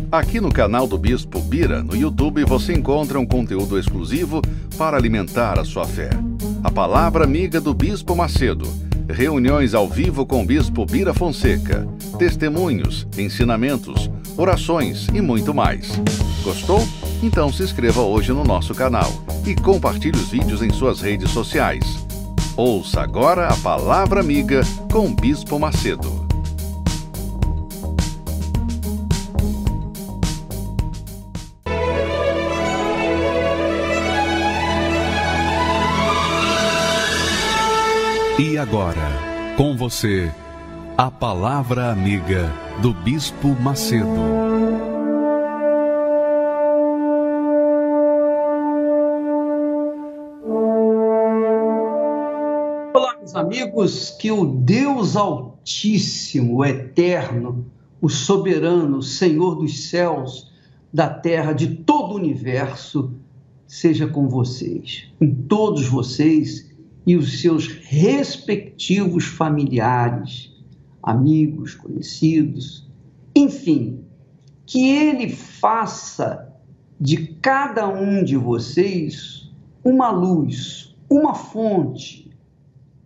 Aqui no canal do Bispo Bira, no YouTube, você encontra um conteúdo exclusivo para alimentar a sua fé. A Palavra Amiga do Bispo Macedo, reuniões ao vivo com o Bispo Bira Fonseca, testemunhos, ensinamentos, orações e muito mais. Gostou? Então se inscreva hoje no nosso canal e compartilhe os vídeos em suas redes sociais. Ouça agora a Palavra Amiga com o Bispo Macedo. E agora, com você, a Palavra Amiga do Bispo Macedo. Olá, meus amigos, que o Deus Altíssimo, o Eterno, o Soberano, o Senhor dos céus, da terra, de todo o universo, seja com vocês, com todos vocês e os seus respectivos familiares, amigos, conhecidos, enfim, que Ele faça de cada um de vocês uma luz, uma fonte,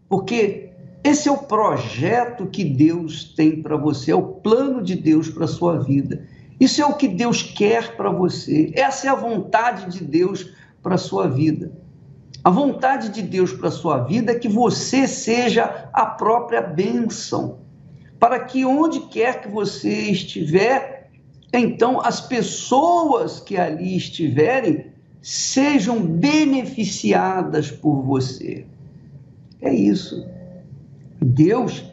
porque esse é o projeto que Deus tem para você, é o plano de Deus para a sua vida. Isso é o que Deus quer para você, essa é a vontade de Deus para a sua vida. A vontade de Deus para a sua vida é que você seja a própria bênção, para que onde quer que você estiver, então as pessoas que ali estiverem sejam beneficiadas por você. É isso. Deus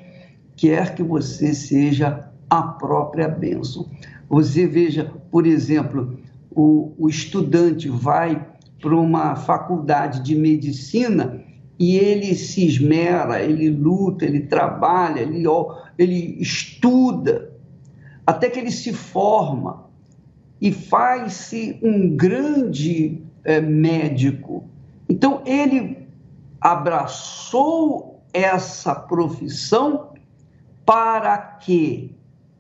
quer que você seja a própria bênção. Você veja, por exemplo, o estudante vai para uma faculdade de medicina e ele se esmera, ele luta, ele trabalha, ele estuda, até que ele se forma e faz-se um grande médico. Então, ele abraçou essa profissão para quê?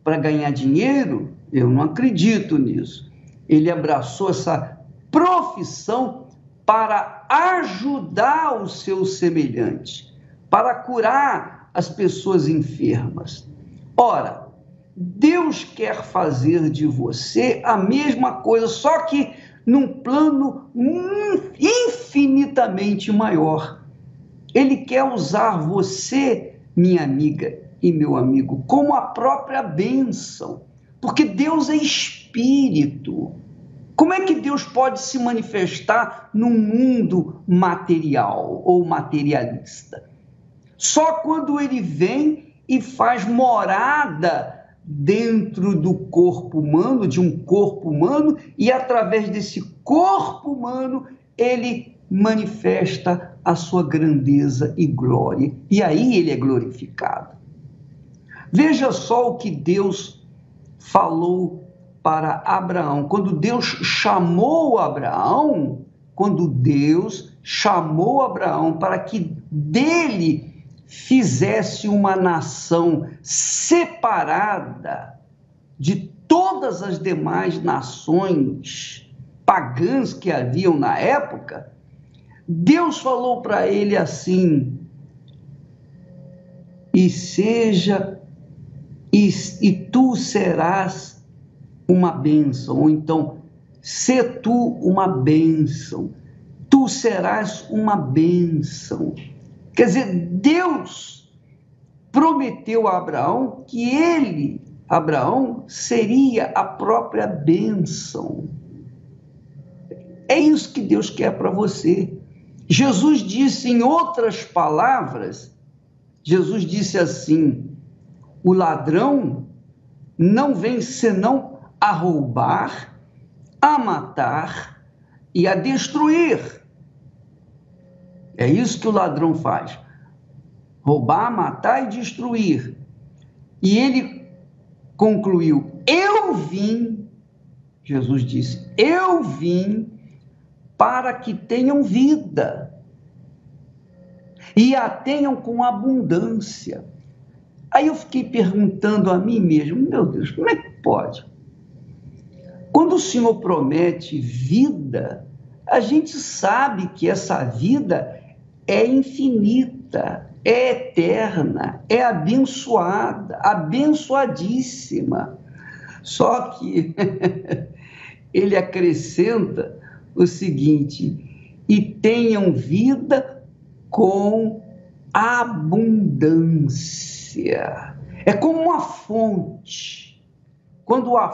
Para ganhar dinheiro? Eu não acredito nisso. Ele abraçou essa profissão para ajudar o seu semelhante, para curar as pessoas enfermas. Ora, Deus quer fazer de você a mesma coisa, só que num plano infinitamente maior. Ele quer usar você, minha amiga e meu amigo, como a própria bênção, porque Deus é espírito. Como é que Deus pode se manifestar num mundo material ou materialista? Só quando ele vem e faz morada dentro do corpo humano, de um corpo humano, e através desse corpo humano ele manifesta a sua grandeza e glória. E aí ele é glorificado. Veja só o que Deus falou para Abraão. Quando Deus chamou Abraão para que dele fizesse uma nação separada de todas as demais nações pagãs que haviam na época, Deus falou para ele assim: e tu serás uma bênção, ou então, se tu uma bênção, tu serás uma bênção. Quer dizer, Deus prometeu a Abraão que ele, Abraão, seria a própria bênção. É isso que Deus quer para você. Jesus disse, em outras palavras, Jesus disse assim: o ladrão não vem senão a roubar, a matar e a destruir. É isso que o ladrão faz: roubar, matar e destruir. E ele concluiu: eu vim, Jesus disse, eu vim para que tenham vida e a tenham com abundância. Aí eu fiquei perguntando a mim mesmo: meu Deus, como é que pode? Quando o Senhor promete vida, a gente sabe que essa vida é infinita, é eterna, é abençoada, abençoadíssima. Só que ele acrescenta o seguinte: e tenham vida com abundância. É como uma fonte. Quando há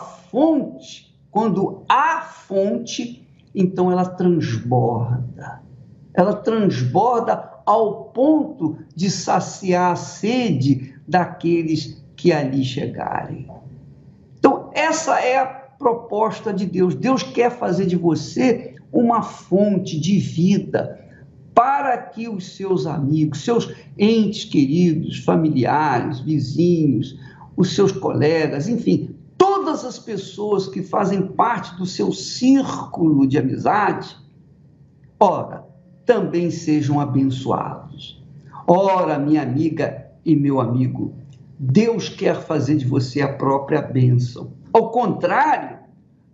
fonte, então ela transborda. Ela transborda ao ponto de saciar a sede daqueles que ali chegarem. Então, essa é a proposta de Deus. Deus quer fazer de você uma fonte de vida para que os seus amigos, seus entes queridos, familiares, vizinhos, os seus colegas, enfim, todas as pessoas que fazem parte do seu círculo de amizade, ora, também sejam abençoados. Ora, minha amiga e meu amigo, Deus quer fazer de você a própria bênção. Ao contrário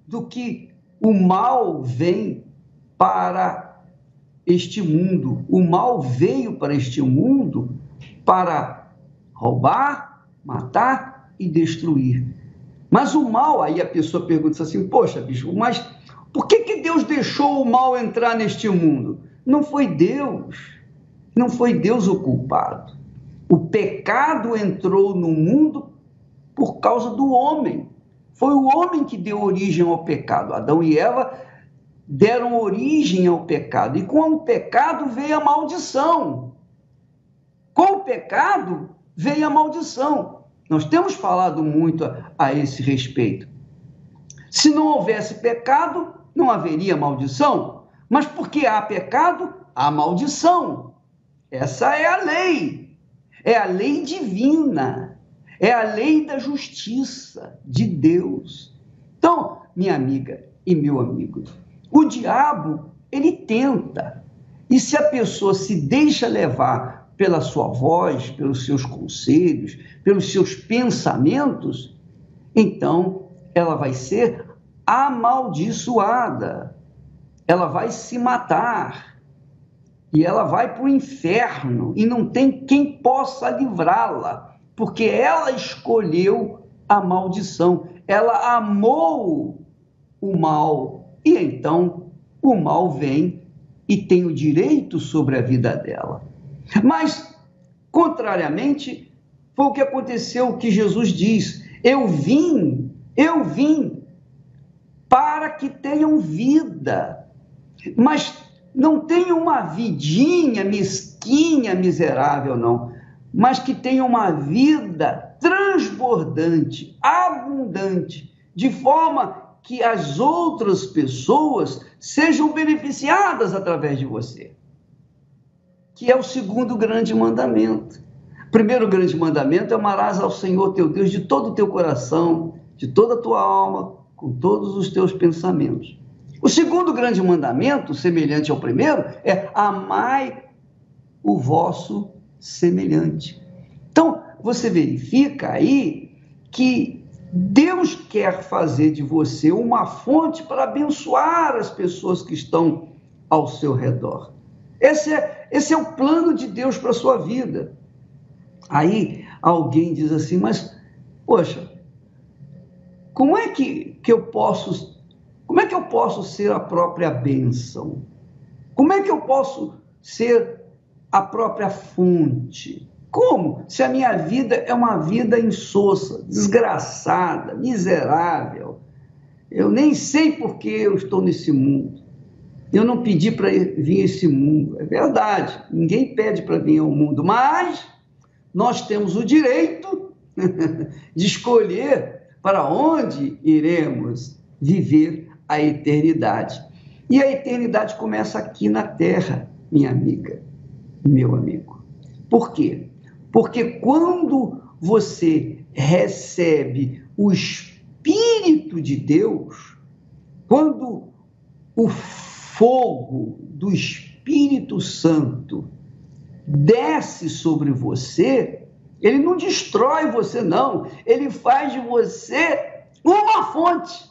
do que o mal vem para este mundo. O mal veio para este mundo para roubar, matar e destruir. Mas o mal, aí a pessoa pergunta assim, poxa, bicho, mas por que Deus deixou o mal entrar neste mundo? Não foi Deus o culpado. O pecado entrou no mundo por causa do homem. Foi o homem que deu origem ao pecado. Adão e Eva deram origem ao pecado. E com o pecado veio a maldição. Com o pecado veio a maldição. Nós temos falado muito a esse respeito. Se não houvesse pecado, não haveria maldição. Mas porque há pecado, há maldição. Essa é a lei. É a lei divina. É a lei da justiça de Deus. Então, minha amiga e meu amigo, o diabo, ele tenta. E se a pessoa se deixa levar pela sua voz, pelos seus conselhos, pelos seus pensamentos, então ela vai ser amaldiçoada. Ela vai se matar. E ela vai para o inferno. E não tem quem possa livrá-la. Porque ela escolheu a maldição. Ela amou o mal. E então o mal vem e tem o direito sobre a vida dela. Mas, contrariamente, foi o que aconteceu, o que Jesus diz. Eu vim para que tenham vida. Mas não tenham uma vidinha mesquinha, miserável, não. Mas que tenham uma vida transbordante, abundante, de forma que as outras pessoas sejam beneficiadas através de você. Que é o segundo grande mandamento. O primeiro grande mandamento é amarás ao Senhor teu Deus de todo o teu coração, de toda a tua alma, com todos os teus pensamentos. O segundo grande mandamento, semelhante ao primeiro, é amai o vosso semelhante. Então, você verifica aí que Deus quer fazer de você uma fonte para abençoar as pessoas que estão ao seu redor. Esse é o plano de Deus para a sua vida. Aí alguém diz assim, mas, poxa, como é que eu posso ser a própria bênção? Como é que eu posso ser a própria fonte? Como? Se a minha vida é uma vida insossa, desgraçada, miserável. Eu nem sei por que eu estou nesse mundo. Eu não pedi para vir a esse mundo. É verdade, ninguém pede para vir ao mundo, mas nós temos o direito de escolher para onde iremos viver a eternidade. E a eternidade começa aqui na Terra, minha amiga, meu amigo. Por quê? Porque quando você recebe o Espírito de Deus, quando o fogo do Espírito Santo desce sobre você, ele não destrói você, não. Ele faz de você uma fonte.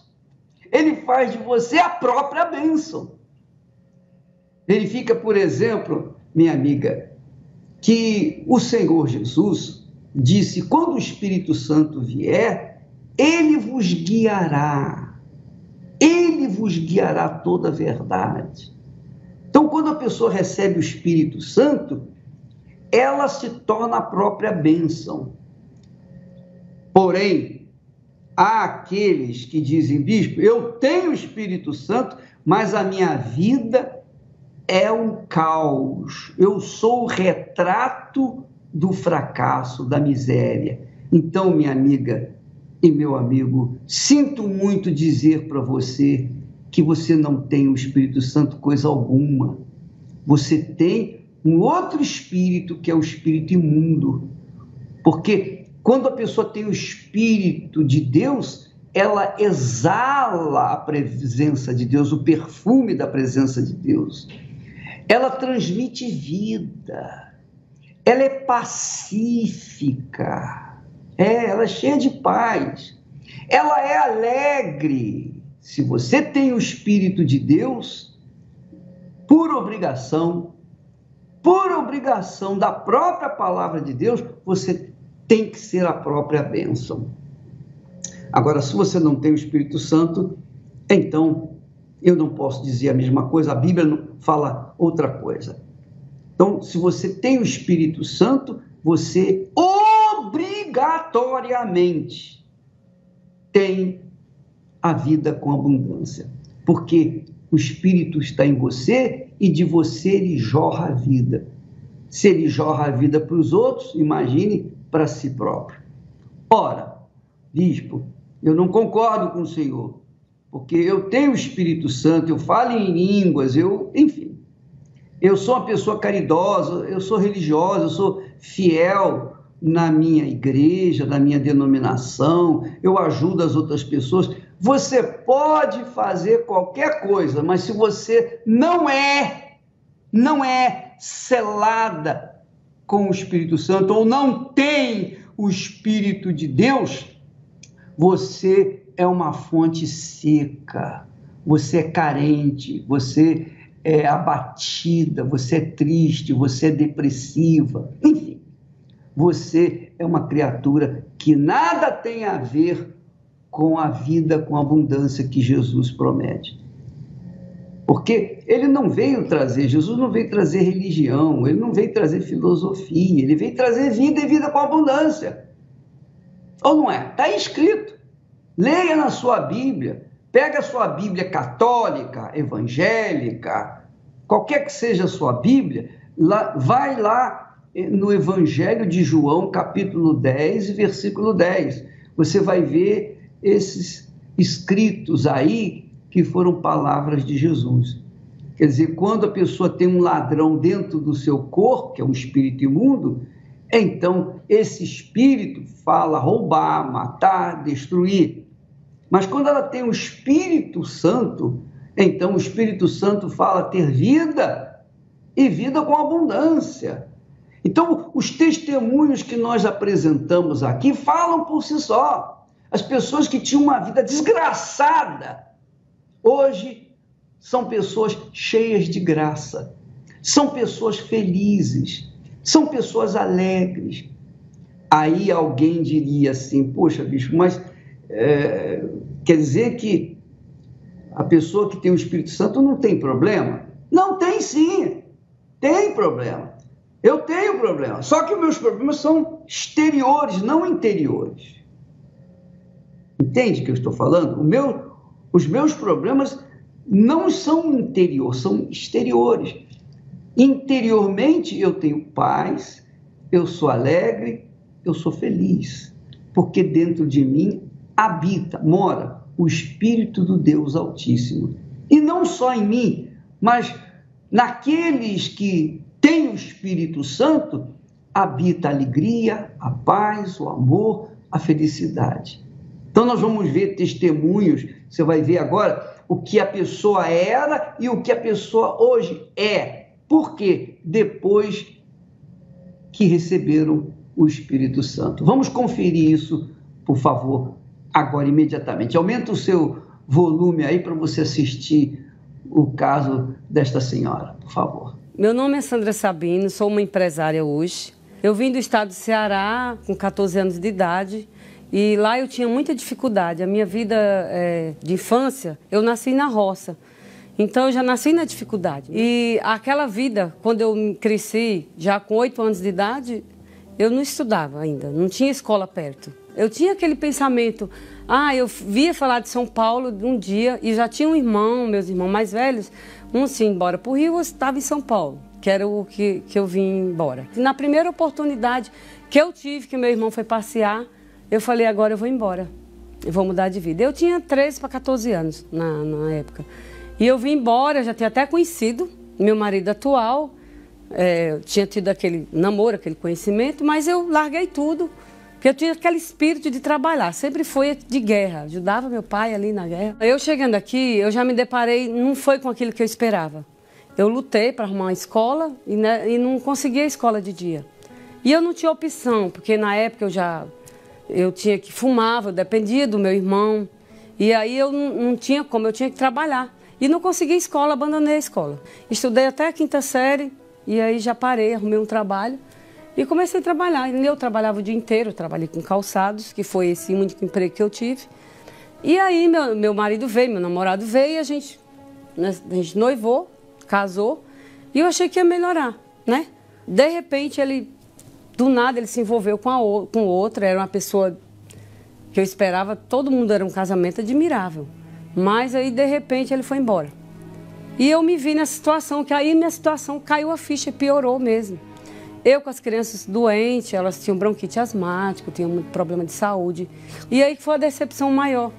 ele faz de você a própria bênção. Verifica, por exemplo, minha amiga, que o Senhor Jesus disse: quando o Espírito Santo vier, ele vos guiará toda a verdade. Então, quando a pessoa recebe o Espírito Santo, ela se torna a própria bênção. Porém, há aqueles que dizem: bispo, eu tenho o Espírito Santo, mas a minha vida é um caos. Eu sou o retrato do fracasso, da miséria. Então, minha amiga e meu amigo, sinto muito dizer para você que você não tem o Espírito Santo coisa alguma. Você tem um outro espírito, que é o espírito imundo. Porque quando a pessoa tem o Espírito de Deus, ela exala a presença de Deus, o perfume da presença de Deus. Ela transmite vida. Ela é pacífica. Ela é cheia de paz. Ela é alegre. Se você tem o Espírito de Deus, por obrigação da própria palavra de Deus, você tem que ser a própria bênção. Agora, se você não tem o Espírito Santo, então eu não posso dizer a mesma coisa, a Bíblia não fala outra coisa. Então, se você tem o Espírito Santo, você obrigatoriamente tem a vida com abundância, porque o Espírito está em você e de você ele jorra a vida. Se ele jorra a vida para os outros, imagine para si próprio. Ora, bispo, eu não concordo com o senhor, porque eu tenho o Espírito Santo, eu falo em línguas, enfim, eu sou uma pessoa caridosa, eu sou religiosa, eu sou fiel na minha igreja, na minha denominação, eu ajudo as outras pessoas. Você pode fazer qualquer coisa, mas se você não é selada com o Espírito Santo ou não tem o Espírito de Deus, você é uma fonte seca, você é carente, você é abatida, você é triste, você é depressiva, enfim, você é uma criatura que nada tem a ver com a vida, com a abundância que Jesus promete. Porque Jesus não veio trazer religião, ele não veio trazer filosofia, ele veio trazer vida e vida com abundância. Ou não é? Está escrito. Leia na sua Bíblia, pega a sua Bíblia católica, evangélica, qualquer que seja a sua Bíblia, vai lá no Evangelho de João, capítulo 10, versículo 10. Você vai ver esses escritos aí que foram palavras de Jesus. Quer dizer, quando a pessoa tem um ladrão dentro do seu corpo, que é um espírito imundo, então esse espírito fala roubar, matar, destruir. Mas quando ela tem o Espírito Santo, então o Espírito Santo fala ter vida e vida com abundância. Então, os testemunhos que nós apresentamos aqui falam por si só. As pessoas que tinham uma vida desgraçada, hoje são pessoas cheias de graça, são pessoas felizes, são pessoas alegres. Aí alguém diria assim: poxa, bicho, mas quer dizer que a pessoa que tem o Espírito Santo não tem problema? Não, tem sim, tem problema. Eu tenho problema, só que os meus problemas são exteriores, não interiores. Entende o que eu estou falando? Os meus problemas não são interiores, são exteriores. Interiormente eu tenho paz, eu sou alegre, eu sou feliz, porque dentro de mim mora o Espírito do Deus Altíssimo. E não só em mim, mas naqueles que têm o Espírito Santo, habita a alegria, a paz, o amor, a felicidade. Então nós vamos ver testemunhos, você vai ver agora o que a pessoa era e o que a pessoa hoje é. Por quê? Depois que receberam o Espírito Santo. Vamos conferir isso, por favor, agora imediatamente. Aumenta o seu volume aí para você assistir o caso desta senhora, por favor. Meu nome é Sandra Sabino, sou uma empresária hoje. Eu vim do estado do Ceará com 14 anos de idade e lá eu tinha muita dificuldade. A minha vida de infância, eu nasci na roça, então eu já nasci na dificuldade. E aquela vida, quando eu cresci, já com 8 anos de idade, eu não estudava ainda, não tinha escola perto. Eu tinha aquele pensamento, eu via falar de São Paulo um dia e já tinha um irmão, meus irmãos mais velhos, um se ia embora para o Rio, eu estava em São Paulo, que era o que eu vim embora. Na primeira oportunidade que eu tive, que meu irmão foi passear, eu falei, agora eu vou embora, eu vou mudar de vida. Eu tinha 13 para 14 anos na época. E eu vim embora, eu já tinha até conhecido meu marido atual, tinha tido aquele namoro, aquele conhecimento, mas eu larguei tudo, porque eu tinha aquele espírito de trabalhar, sempre foi de guerra, ajudava meu pai ali na guerra. Eu chegando aqui, eu já me deparei, não foi com aquilo que eu esperava. Eu lutei para arrumar uma escola e não conseguia a escola de dia. E eu não tinha opção, porque na época eu tinha que fumar, eu dependia do meu irmão, e aí eu não tinha como, eu tinha que trabalhar. E não consegui escola, abandonei a escola. Estudei até a 5ª série, e aí já parei, arrumei um trabalho e comecei a trabalhar. Eu trabalhava o dia inteiro, eu trabalhei com calçados, que foi esse único emprego que eu tive. E aí meu marido veio, meu namorado veio, e a gente noivou, casou, e eu achei que ia melhorar, né? De repente, do nada, ele se envolveu com outra, era uma pessoa que eu esperava, todo mundo era um casamento admirável. Mas aí, de repente, ele foi embora. E eu me vi nessa situação, que aí minha situação caiu a ficha, piorou mesmo. Eu com as crianças doentes, elas tinham bronquite asmática, tinham muito problema de saúde. E aí foi a decepção maior.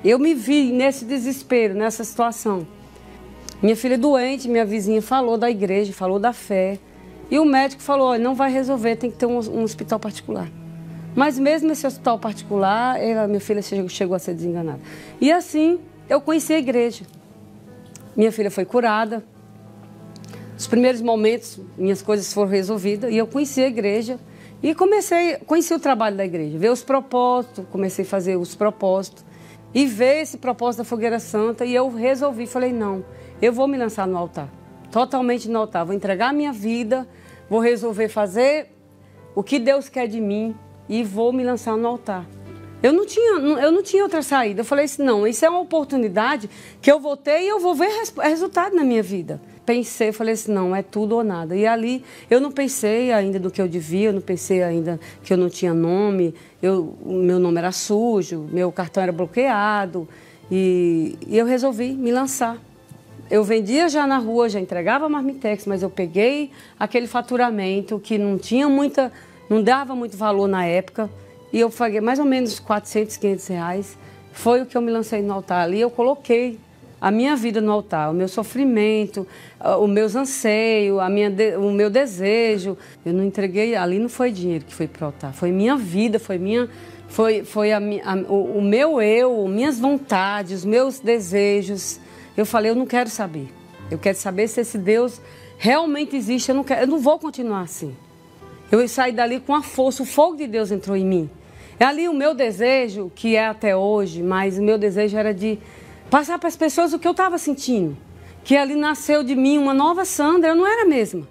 Eu me vi nesse desespero, nessa situação. Minha filha doente, minha vizinha falou da igreja, falou da fé. E o médico falou, olha, não vai resolver, tem que ter um hospital particular. Mas mesmo esse hospital particular, minha filha chegou a ser desenganada. E assim, eu conheci a igreja. Minha filha foi curada. Nos primeiros momentos, minhas coisas foram resolvidas e eu conheci a igreja e conheci o trabalho da igreja, ver os propósitos, comecei a fazer os propósitos e ver esse propósito da Fogueira Santa e eu resolvi, falei, não, eu vou me lançar no altar, totalmente no altar, vou entregar a minha vida, vou resolver fazer o que Deus quer de mim e vou me lançar no altar. Eu não tinha outra saída, eu falei assim, não, isso é uma oportunidade que eu vou ter e eu vou ver resultado na minha vida. Pensei, falei assim, não, é tudo ou nada. E ali eu não pensei ainda do que eu devia, eu não pensei ainda que eu não tinha nome, meu nome era sujo, meu cartão era bloqueado e eu resolvi me lançar. Eu vendia já na rua, já entregava marmitex, mas eu peguei aquele faturamento que não dava muito valor na época e eu paguei mais ou menos 400, 500 reais. Foi o que eu me lancei no altar ali, eu coloquei a minha vida no altar, o meu sofrimento, os meus anseios, o meu desejo. Eu não entreguei, ali não foi dinheiro que foi para o altar, foi minha vida, foi o meu eu, minhas vontades, os meus desejos. Eu falei, eu não quero saber. Eu quero saber se esse Deus realmente existe, eu não vou continuar assim. Eu saí dali com a força, o fogo de Deus entrou em mim. É ali o meu desejo, que é até hoje, mas o meu desejo era de passar para as pessoas o que eu estava sentindo. Que ali nasceu de mim uma nova Sandra, eu não era a mesma.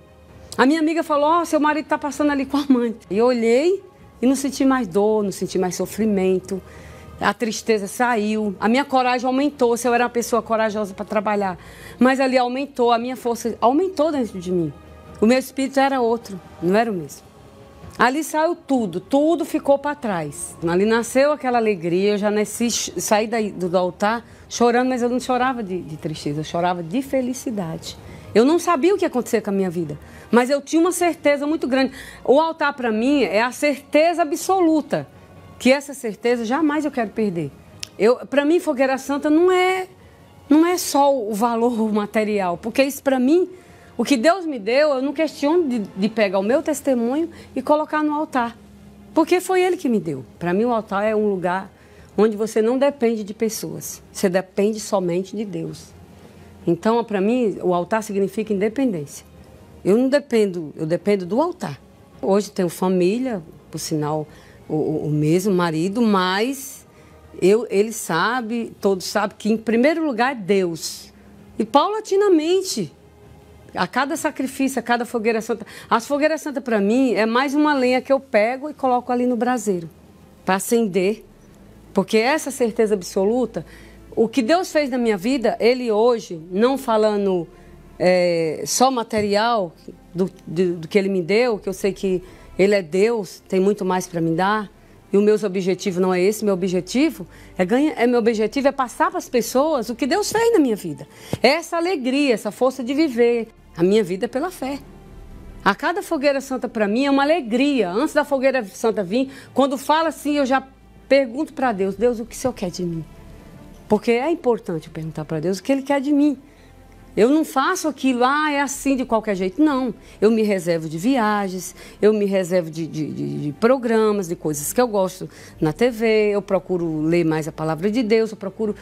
A minha amiga falou, seu marido está passando ali com a mãe. E eu olhei e não senti mais dor, não senti mais sofrimento. A tristeza saiu, a minha coragem aumentou, se eu era uma pessoa corajosa para trabalhar. Mas ali aumentou, a minha força aumentou dentro de mim. O meu espírito era outro, não era o mesmo. Ali saiu tudo ficou para trás. Ali nasceu aquela alegria, eu já saí do altar chorando, mas eu não chorava de tristeza, eu chorava de felicidade. Eu não sabia o que ia acontecer com a minha vida, mas eu tinha uma certeza muito grande. O altar para mim é a certeza absoluta, que essa certeza jamais eu quero perder. Para mim, Fogueira Santa não é só o valor material, porque isso para mim, o que Deus me deu, eu não questiono de pegar o meu testemunho e colocar no altar. Porque foi Ele que me deu. Para mim, o altar é um lugar onde você não depende de pessoas. Você depende somente de Deus. Então, para mim, o altar significa independência. Eu não dependo, eu dependo do altar. Hoje tenho família, por sinal, o mesmo marido, mas Ele sabe, todos sabem que em primeiro lugar é Deus. E paulatinamente, a cada sacrifício, a cada fogueira santa. As fogueiras santas para mim é mais uma lenha que eu pego e coloco ali no braseiro para acender. Porque essa certeza absoluta, o que Deus fez na minha vida, Ele hoje, não falando só material do que Ele me deu, que eu sei que Ele é Deus, tem muito mais para me dar. E o meu objetivo não é esse, meu objetivo meu objetivo é passar para as pessoas o que Deus fez na minha vida. Essa alegria, essa força de viver. A minha vida é pela fé. A cada fogueira santa para mim é uma alegria. Antes da fogueira santa vir, quando fala assim, eu já pergunto para Deus, Deus, o que o Senhor quer de mim? Porque é importante perguntar para Deus o que Ele quer de mim. Eu não faço aquilo, é assim de qualquer jeito. Não, eu me reservo de viagens, eu me reservo de programas, de coisas que eu gosto na TV, eu procuro ler mais a palavra de Deus, eu procuro...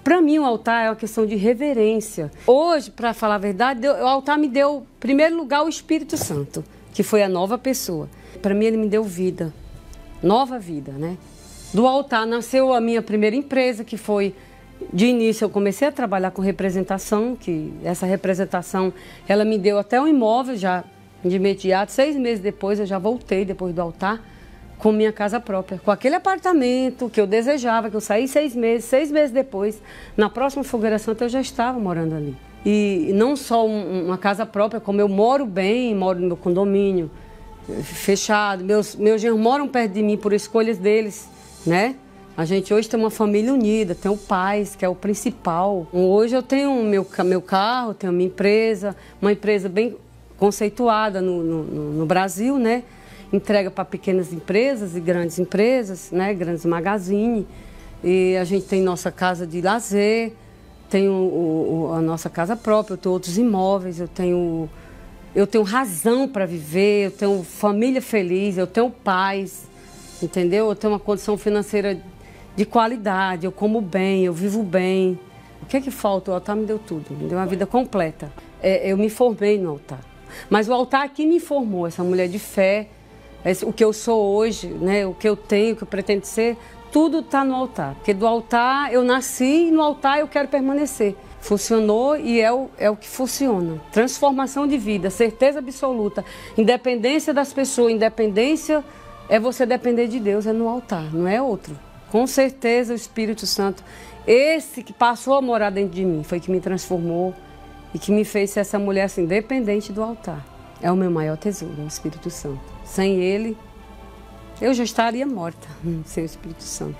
Para mim, o altar é uma questão de reverência. Hoje, para falar a verdade, o altar me deu, em primeiro lugar, o Espírito Santo, que foi a nova pessoa. Para mim, ele me deu vida, nova vida, né? Do altar nasceu a minha primeira empresa, que foi... De início, eu comecei a trabalhar com representação, que essa representação, ela me deu até um imóvel já de imediato. 6 meses depois, eu já voltei, depois do altar, com minha casa própria. Com aquele apartamento que eu desejava, que eu saí 6 meses. 6 meses depois, na próxima Fogueira Santa, eu já estava morando ali. E não só uma casa própria, como eu moro bem, moro no meu condomínio, fechado. Meus genros moram perto de mim por escolhas deles, né? A gente hoje tem uma família unida, tem o Paz, que é o principal. Hoje eu tenho meu carro, tenho minha empresa, uma empresa bem conceituada no Brasil, né? Entrega para pequenas empresas e grandes empresas, né? Grandes magazines. E a gente tem nossa casa de lazer, tem a nossa casa própria, eu tenho outros imóveis, eu tenho razão para viver, eu tenho família feliz, eu tenho paz, entendeu? Eu tenho uma condição financeira de qualidade, eu como bem, eu vivo bem. O que é que falta? O altar me deu tudo, me deu uma vida completa. Eu me formei no altar. Mas o altar aqui me formou, essa mulher de fé, o que eu sou hoje, né? O que eu tenho, o que eu pretendo ser, tudo está no altar. Porque do altar eu nasci e no altar eu quero permanecer. Funcionou e é o que funciona. Transformação de vida, certeza absoluta, independência das pessoas, independência é você depender de Deus, é no altar, não é outro. Com certeza o Espírito Santo, esse que passou a morar dentro de mim, foi que me transformou e que me fez ser essa mulher assim, dependente do altar. É o meu maior tesouro, o Espírito Santo. Sem ele, eu já estaria morta, sem o Espírito Santo.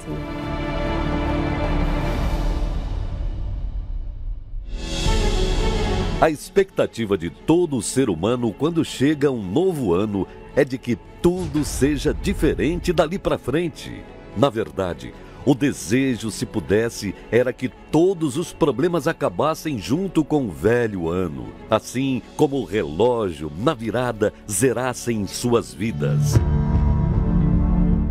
A expectativa de todo ser humano quando chega um novo ano é de que tudo seja diferente dali para frente. Na verdade, o desejo, se pudesse, era que todos os problemas acabassem junto com o velho ano, assim como o relógio, na virada, zerassem suas vidas.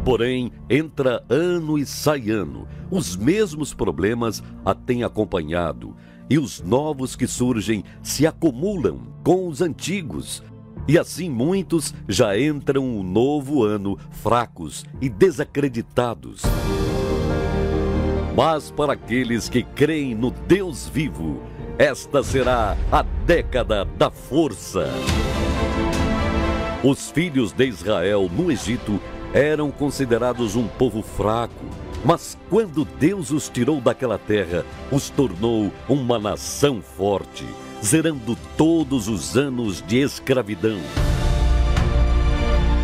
Porém, entra ano e sai ano, os mesmos problemas a têm acompanhado, e os novos que surgem se acumulam com os antigos. E assim muitos já entram um novo ano fracos e desacreditados. Mas para aqueles que creem no Deus vivo, esta será a década da força. Os filhos de Israel no Egito eram considerados um povo fraco, mas quando Deus os tirou daquela terra, os tornou uma nação forte, zerando todos os anos de escravidão.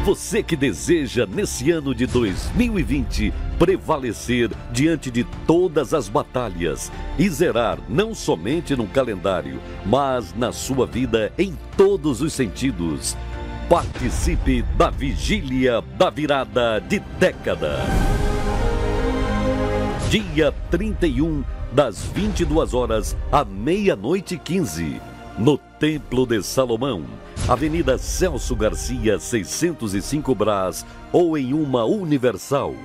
Você que deseja, nesse ano de 2020, prevalecer diante de todas as batalhas e zerar não somente no calendário, mas na sua vida em todos os sentidos. Participe da Vigília da Virada de Década. Dia 31, das 22 horas à meia-noite 15, no Templo de Salomão, Avenida Celso Garcia, 605 Brás, ou em uma Universal.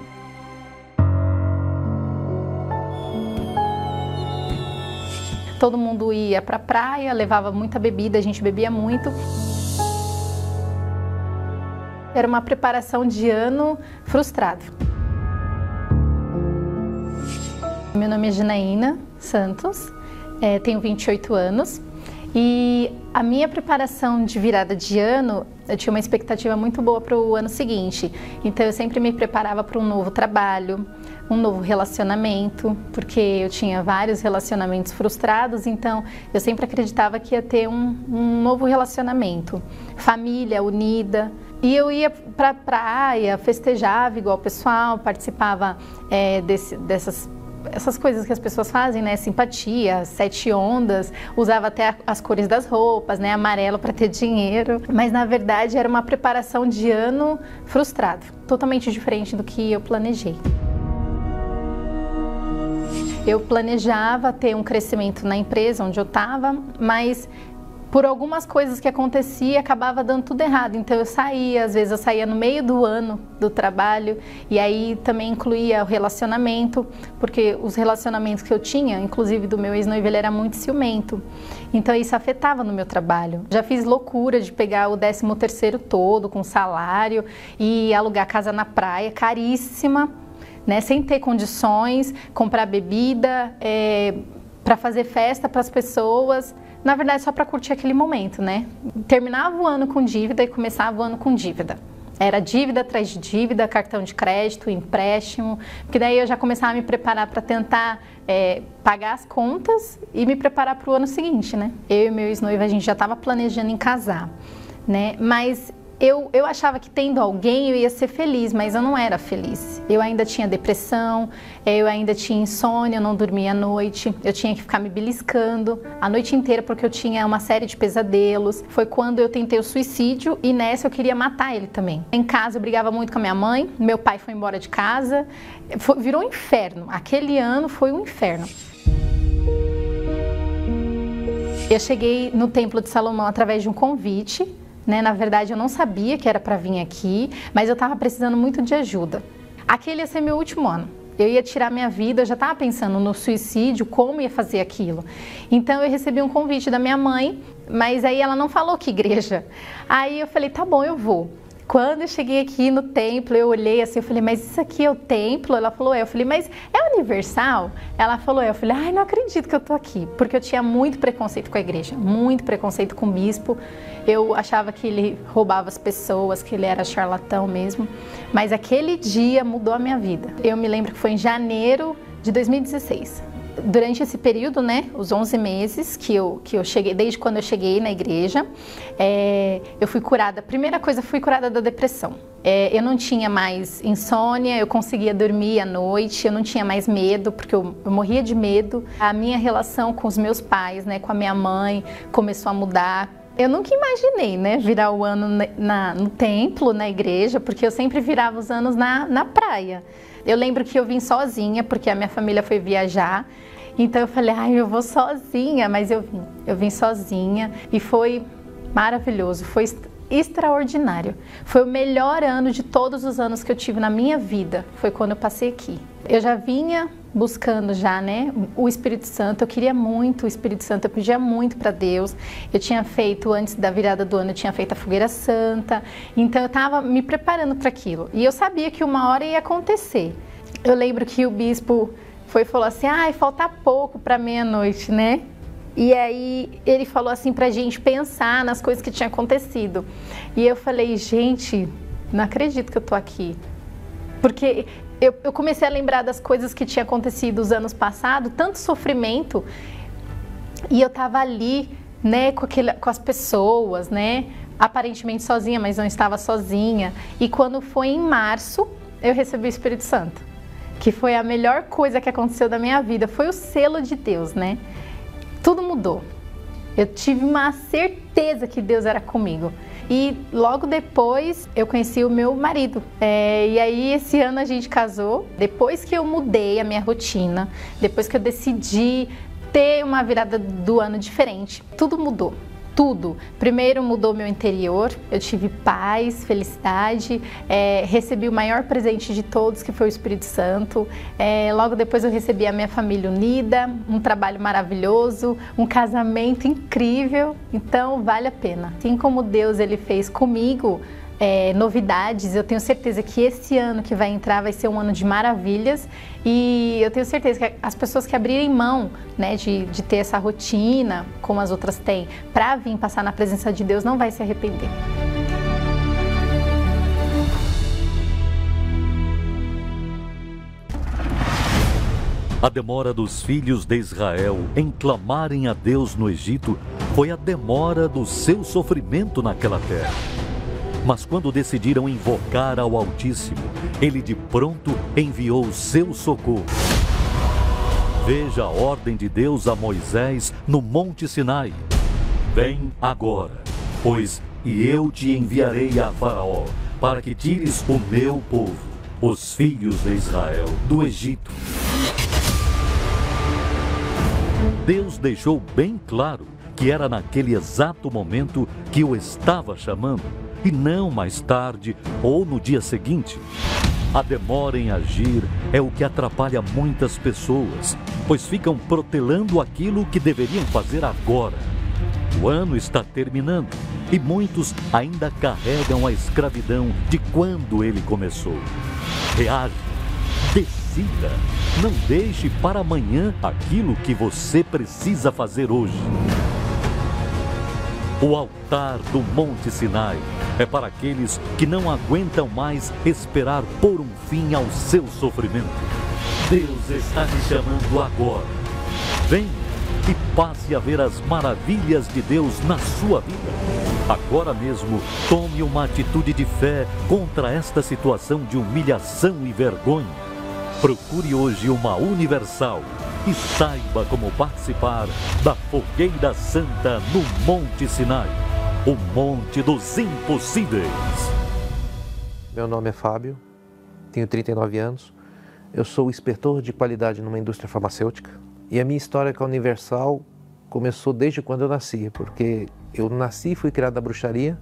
Todo mundo ia para a praia, levava muita bebida, a gente bebia muito. Era uma preparação de ano frustrado. Meu nome é Janaína Santos, tenho 28 anos e a minha preparação de virada de ano, eu tinha uma expectativa muito boa para o ano seguinte. Então eu sempre me preparava para um novo trabalho, um novo relacionamento, porque eu tinha vários relacionamentos frustrados, então eu sempre acreditava que ia ter um novo relacionamento, família unida. E eu ia para a praia, festejava igual o pessoal, participava dessas coisas que as pessoas fazem, né? Simpatia, 7 ondas, usava até as cores das roupas, né? Amarelo para ter dinheiro. Mas na verdade era uma preparação de ano frustrado, totalmente diferente do que eu planejei. Eu planejava ter um crescimento na empresa onde eu estava, mas por algumas coisas que acontecia, acabava dando tudo errado. Então eu saía, às vezes eu saía no meio do ano do trabalho, e aí também incluía o relacionamento, porque os relacionamentos que eu tinha, inclusive do meu ex-noivo, ele era muito ciumento. Então isso afetava no meu trabalho. Já fiz loucura de pegar o 13º todo com salário e alugar casa na praia, caríssima, né, sem ter condições, comprar bebida, para fazer festa para as pessoas. Na verdade, só para curtir aquele momento, né? Terminava o ano com dívida e começava o ano com dívida. Era dívida atrás de dívida, cartão de crédito, empréstimo, porque daí eu já começava a me preparar para tentar pagar as contas e me preparar para o ano seguinte, né? Eu e meu ex-noivo, a gente já estava planejando em casar, né? Mas eu achava que tendo alguém eu ia ser feliz, mas eu não era feliz. Eu ainda tinha depressão, eu ainda tinha insônia, eu não dormia à noite, eu tinha que ficar me beliscando a noite inteira porque eu tinha uma série de pesadelos. Foi quando eu tentei o suicídio e nessa eu queria matar ele também. Em casa eu brigava muito com a minha mãe, meu pai foi embora de casa, virou um inferno. Aquele ano foi um inferno. Eu cheguei no Templo de Salomão através de um convite. Na verdade, eu não sabia que era para vir aqui, mas eu estava precisando muito de ajuda. Aquele ia ser meu último ano. Eu ia tirar minha vida, eu já estava pensando no suicídio, como ia fazer aquilo. Então eu recebi um convite da minha mãe, mas aí ela não falou que igreja. Aí eu falei, tá bom, eu vou. Quando eu cheguei aqui no templo, eu olhei assim, eu falei, mas isso aqui é o templo? Ela falou, é. Eu falei, mas é universal? Ela falou, é. Eu falei, ai, não acredito que eu tô aqui. Porque eu tinha muito preconceito com a igreja, muito preconceito com o bispo. Eu achava que ele roubava as pessoas, que ele era charlatão mesmo. Mas aquele dia mudou a minha vida. Eu me lembro que foi em janeiro de 2016. Durante esse período, né, os 11 meses que eu cheguei, desde quando eu cheguei na igreja, eu fui curada. Primeira coisa, fui curada da depressão. Eu não tinha mais insônia, eu conseguia dormir à noite, eu não tinha mais medo, porque eu morria de medo. A minha relação com os meus pais, né, com a minha mãe, começou a mudar. Eu nunca imaginei, né, virar o ano no templo, na igreja, porque eu sempre virava os anos na praia. Eu lembro que eu vim sozinha, porque a minha família foi viajar. Então eu falei, ai, eu vou sozinha, mas eu vim sozinha e foi maravilhoso, foi extraordinário. Foi o melhor ano de todos os anos que eu tive na minha vida, foi quando eu passei aqui. Eu já vinha buscando já, né, o Espírito Santo, eu queria muito o Espírito Santo, eu pedia muito para Deus. Eu tinha feito, antes da virada do ano, eu tinha feito a fogueira santa, então eu estava me preparando para aquilo. E eu sabia que uma hora ia acontecer. Eu lembro que o bispo falou assim, ai, falta pouco para meia-noite, né? E aí ele falou assim pra gente pensar nas coisas que tinha acontecido. E eu falei, gente, não acredito que eu tô aqui. Porque eu comecei a lembrar das coisas que tinha acontecido os anos passados, tanto sofrimento, e eu tava ali, né, com as pessoas, né, aparentemente sozinha, mas não estava sozinha. E quando foi em março, eu recebi o Espírito Santo, que foi a melhor coisa que aconteceu da minha vida, foi o selo de Deus, né? Tudo mudou. Eu tive uma certeza que Deus era comigo. E logo depois eu conheci o meu marido. E aí esse ano a gente casou. Depois que eu mudei a minha rotina, depois que eu decidi ter uma virada do ano diferente, tudo mudou. Tudo. Primeiro mudou meu interior, eu tive paz, felicidade, recebi o maior presente de todos, que foi o Espírito Santo. Logo depois eu recebi a minha família unida, um trabalho maravilhoso, um casamento incrível, então vale a pena. Assim como Deus ele fez comigo, novidades. Eu tenho certeza que esse ano que vai entrar vai ser um ano de maravilhas, e eu tenho certeza que as pessoas que abrirem mão, né, de ter essa rotina, como as outras têm, para vir passar na presença de Deus, não vai se arrepender. A demora dos filhos de Israel em clamarem a Deus no Egito foi a demora do seu sofrimento naquela terra. Mas quando decidiram invocar ao Altíssimo, Ele de pronto enviou o seu socorro. Veja a ordem de Deus a Moisés no Monte Sinai. Vem agora, pois e eu te enviarei a Faraó, para que tires o meu povo, os filhos de Israel, do Egito. Deus deixou bem claro que era naquele exato momento que o estava chamando, e não mais tarde ou no dia seguinte. A demora em agir é o que atrapalha muitas pessoas, pois ficam protelando aquilo que deveriam fazer agora. O ano está terminando e muitos ainda carregam a escravidão de quando ele começou. Reaja, decida, não deixe para amanhã aquilo que você precisa fazer hoje. O altar do Monte Sinai é para aqueles que não aguentam mais esperar por um fim ao seu sofrimento. Deus está te chamando agora. Venha e passe a ver as maravilhas de Deus na sua vida. Agora mesmo, tome uma atitude de fé contra esta situação de humilhação e vergonha. Procure hoje uma Universal e saiba como participar da Fogueira Santa no Monte Sinai, o Monte dos Impossíveis. Meu nome é Fábio, tenho 39 anos, eu sou inspetor de qualidade numa indústria farmacêutica, e a minha história com a Universal começou desde quando eu nasci, porque eu nasci e fui criado na bruxaria.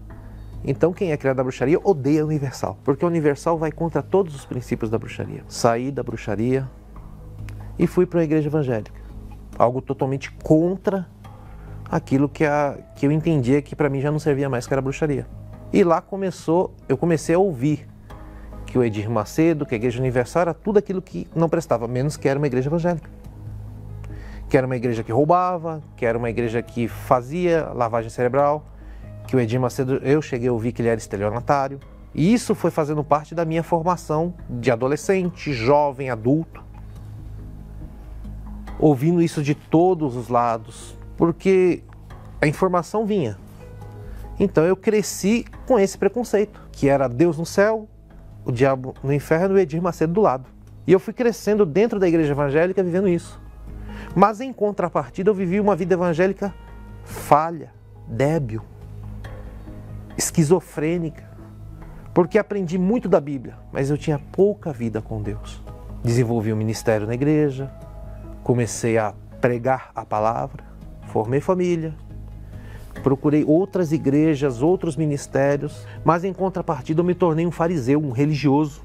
Então quem é criado na bruxaria odeia a Universal, porque a Universal vai contra todos os princípios da bruxaria. Saí da bruxaria e fui para a igreja evangélica, algo totalmente contra aquilo que eu entendia que para mim já não servia mais, que era bruxaria. E lá eu comecei a ouvir que o Edir Macedo, que a Igreja Universal era tudo aquilo que não prestava, menos que era uma igreja evangélica. Que era uma igreja que roubava, que era uma igreja que fazia lavagem cerebral, que o Edir Macedo, eu cheguei a ouvir que ele era estelionatário. E isso foi fazendo parte da minha formação de adolescente, jovem, adulto. Ouvindo isso de todos os lados, porque a informação vinha. Então eu cresci com esse preconceito, que era Deus no céu, o diabo no inferno e o Edir Macedo do lado. E eu fui crescendo dentro da igreja evangélica vivendo isso. Mas em contrapartida eu vivi uma vida evangélica falha, débil, esquizofrênica, porque aprendi muito da Bíblia, mas eu tinha pouca vida com Deus. Desenvolvi um ministério na igreja, comecei a pregar a palavra, formei família, procurei outras igrejas, outros ministérios, mas em contrapartida eu me tornei um fariseu, um religioso.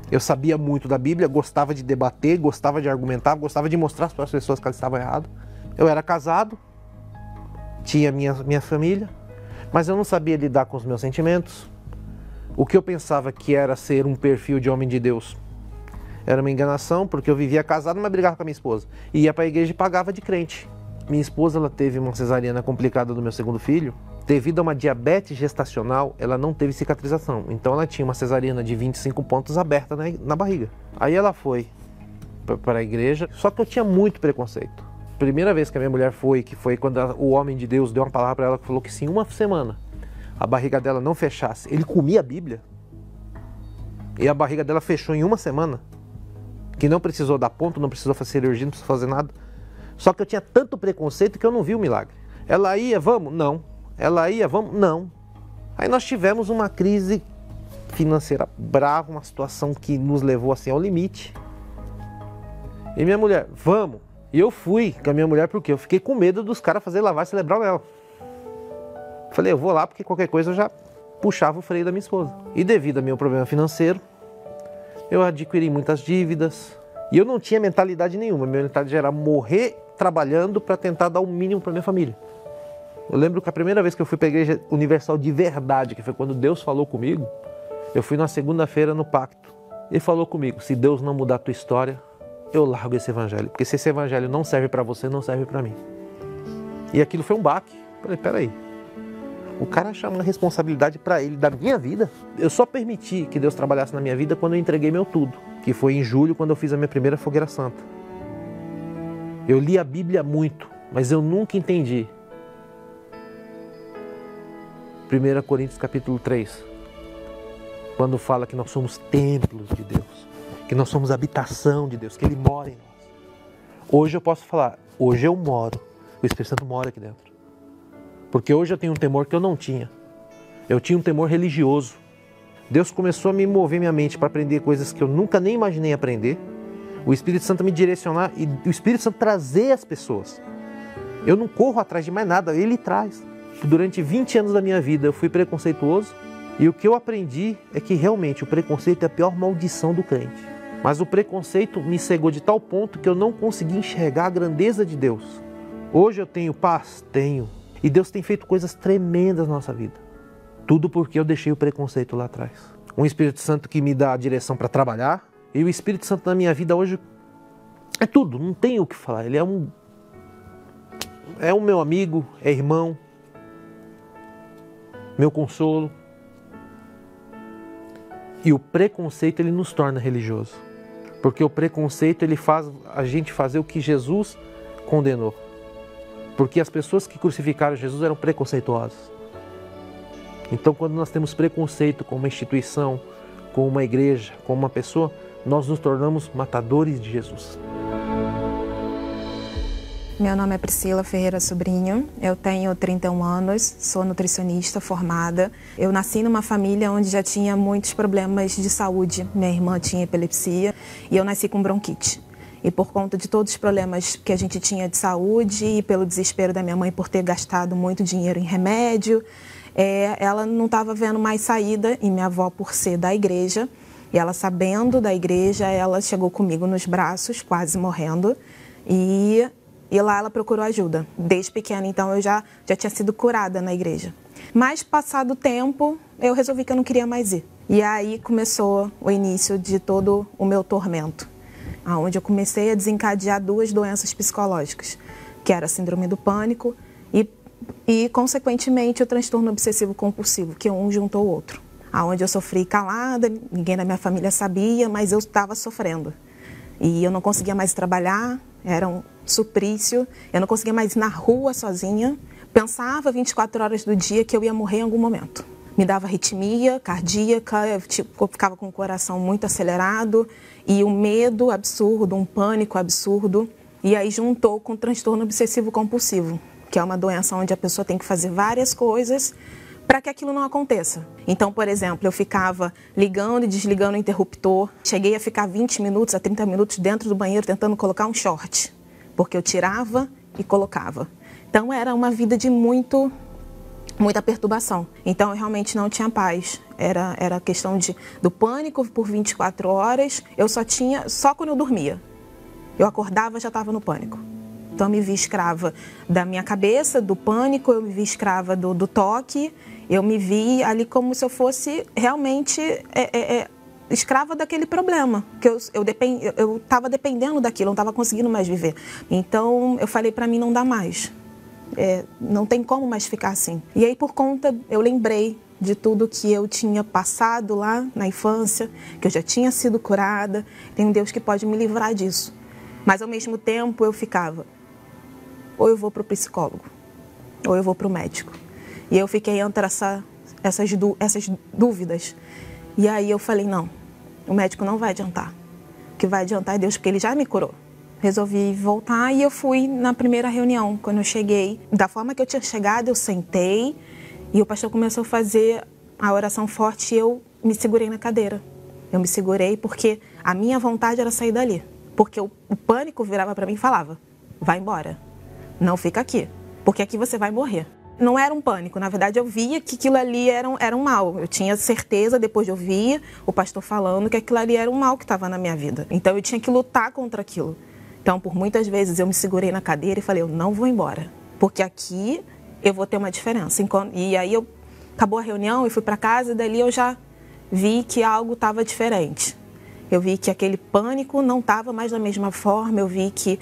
Eu sabia muito da Bíblia, gostava de debater, gostava de argumentar, gostava de mostrar para as pessoas que elas estavam erradas. Eu era casado, tinha minha família, mas eu não sabia lidar com os meus sentimentos. O que eu pensava que era ser um perfil de homem de Deus era uma enganação, porque eu vivia casado, mas brigava com a minha esposa. E ia para a igreja e pagava de crente. Minha esposa, ela teve uma cesariana complicada do meu segundo filho. Devido a uma diabetes gestacional, ela não teve cicatrização. Então ela tinha uma cesariana de 25 pontos aberta na barriga. Aí ela foi para a igreja, só que eu tinha muito preconceito. Primeira vez que a minha mulher foi, que foi quando o homem de Deus deu uma palavra para ela, que falou que se em uma semana a barriga dela não fechasse, ele comia a Bíblia, e a barriga dela fechou em uma semana, que não precisou dar ponto, não precisou fazer cirurgia, não precisou fazer nada. Só que eu tinha tanto preconceito que eu não vi o milagre. Ela ia, vamos? Não. Ela ia, vamos? Não. Aí nós tivemos uma crise financeira brava, uma situação que nos levou assim ao limite. E minha mulher, vamos. E eu fui com a minha mulher porque eu fiquei com medo dos caras fazerem lavagem cerebral nela. Falei, eu vou lá porque qualquer coisa eu já puxava o freio da minha esposa. E devido ao meu problema financeiro, eu adquiri muitas dívidas. E eu não tinha mentalidade nenhuma. Minha mentalidade era morrer trabalhando para tentar dar o mínimo para minha família. Eu lembro que a primeira vez que eu fui para a Igreja Universal de verdade, que foi quando Deus falou comigo, eu fui na segunda-feira no pacto. Ele falou comigo, se Deus não mudar a tua história, eu largo esse evangelho. Porque se esse evangelho não serve para você, não serve para mim. E aquilo foi um baque. Falei, peraí. O cara chama a responsabilidade para ele da minha vida. Eu só permiti que Deus trabalhasse na minha vida quando eu entreguei meu tudo. Que foi em julho, quando eu fiz a minha primeira fogueira santa. Eu li a Bíblia muito, mas eu nunca entendi. 1 Coríntios capítulo 3, quando fala que nós somos templos de Deus, que nós somos habitação de Deus, que Ele mora em nós. Hoje eu posso falar, hoje eu moro, o Espírito Santo mora aqui dentro. Porque hoje eu tenho um temor que eu não tinha. Eu tinha um temor religioso. Deus começou a me mover minha mente para aprender coisas que eu nunca nem imaginei aprender. O Espírito Santo me direcionar e o Espírito Santo trazer as pessoas. Eu não corro atrás de mais nada, Ele traz. Durante 20 anos da minha vida eu fui preconceituoso e o que eu aprendi é que realmente o preconceito é a pior maldição do crente. Mas o preconceito me cegou de tal ponto que eu não consegui enxergar a grandeza de Deus. Hoje eu tenho paz? Tenho. E Deus tem feito coisas tremendas na nossa vida. Tudo porque eu deixei o preconceito lá atrás. Um Espírito Santo que me dá a direção para trabalhar. E o Espírito Santo na minha vida hoje é tudo, não tem o que falar. Ele é um meu amigo, é irmão, meu consolo. E o preconceito ele nos torna religioso. Porque o preconceito ele faz a gente fazer o que Jesus condenou. Porque as pessoas que crucificaram Jesus eram preconceituosas. Então quando nós temos preconceito com uma instituição, com uma igreja, com uma pessoa, nós nos tornamos matadores de Jesus. Meu nome é Priscila Ferreira Sobrinho, eu tenho 31 anos, sou nutricionista formada. Eu nasci numa família onde já tinha muitos problemas de saúde. Minha irmã tinha epilepsia e eu nasci com bronquite. E por conta de todos os problemas que a gente tinha de saúde e pelo desespero da minha mãe por ter gastado muito dinheiro em remédio, ela não estava vendo mais saída e minha avó, por ser da igreja, e ela sabendo da igreja, ela chegou comigo nos braços, quase morrendo, e lá ela procurou ajuda. Desde pequena, então, eu já tinha sido curada na igreja. Mas, passado o tempo, eu resolvi que eu não queria mais ir. E aí começou o início de todo o meu tormento, onde eu comecei a desencadear 2 doenças psicológicas, que era a síndrome do pânico e consequentemente, o transtorno obsessivo-compulsivo, que um juntou o outro. Onde eu sofri calada, ninguém da minha família sabia, mas eu estava sofrendo. E eu não conseguia mais trabalhar, era um suplício, eu não conseguia mais ir na rua sozinha. Pensava 24 horas do dia que eu ia morrer em algum momento. Me dava arritmia cardíaca, eu ficava com o coração muito acelerado e um medo absurdo, um pânico absurdo. E aí juntou com o transtorno obsessivo-compulsivo, que é uma doença onde a pessoa tem que fazer várias coisas para que aquilo não aconteça. Então, por exemplo, eu ficava ligando e desligando o interruptor. Cheguei a ficar 20 minutos a 30 minutos dentro do banheiro tentando colocar um short, porque eu tirava e colocava. Então, era uma vida de muita perturbação. Então, eu realmente não tinha paz. Era a questão do pânico por 24 horas. Eu só quando eu dormia. Eu acordava, já estava no pânico. Então, eu me vi escrava da minha cabeça, do pânico, eu me vi escrava do toque, eu me vi ali como se eu fosse realmente escrava daquele problema, que eu estava dependendo daquilo, não estava conseguindo mais viver. Então, eu falei para mim, não dá mais, não tem como mais ficar assim. E aí, por conta, eu lembrei de tudo que eu tinha passado lá na infância, que eu já tinha sido curada, tem um Deus que pode me livrar disso. Mas, ao mesmo tempo, eu ficava, ou eu vou para o psicólogo, ou eu vou para o médico. E eu fiquei entre essas dúvidas. E aí eu falei, não, o médico não vai adiantar. O que vai adiantar é Deus, porque Ele já me curou. Resolvi voltar e eu fui na primeira reunião. Quando eu cheguei, da forma que eu tinha chegado, eu sentei e o pastor começou a fazer a oração forte e eu me segurei na cadeira. Eu me segurei porque a minha vontade era sair dali. Porque o pânico virava para mim e falava, vai embora, não fica aqui, porque aqui você vai morrer. Não era um pânico, na verdade eu via que aquilo ali era um mal. Eu tinha certeza, depois de ouvir o pastor falando que aquilo ali era um mal que estava na minha vida. Então eu tinha que lutar contra aquilo. Então por muitas vezes eu me segurei na cadeira e falei, eu não vou embora, porque aqui eu vou ter uma diferença. E aí acabou a reunião, eu fui para casa, e dali eu já vi que algo estava diferente. Eu vi que aquele pânico não estava mais da mesma forma, eu vi que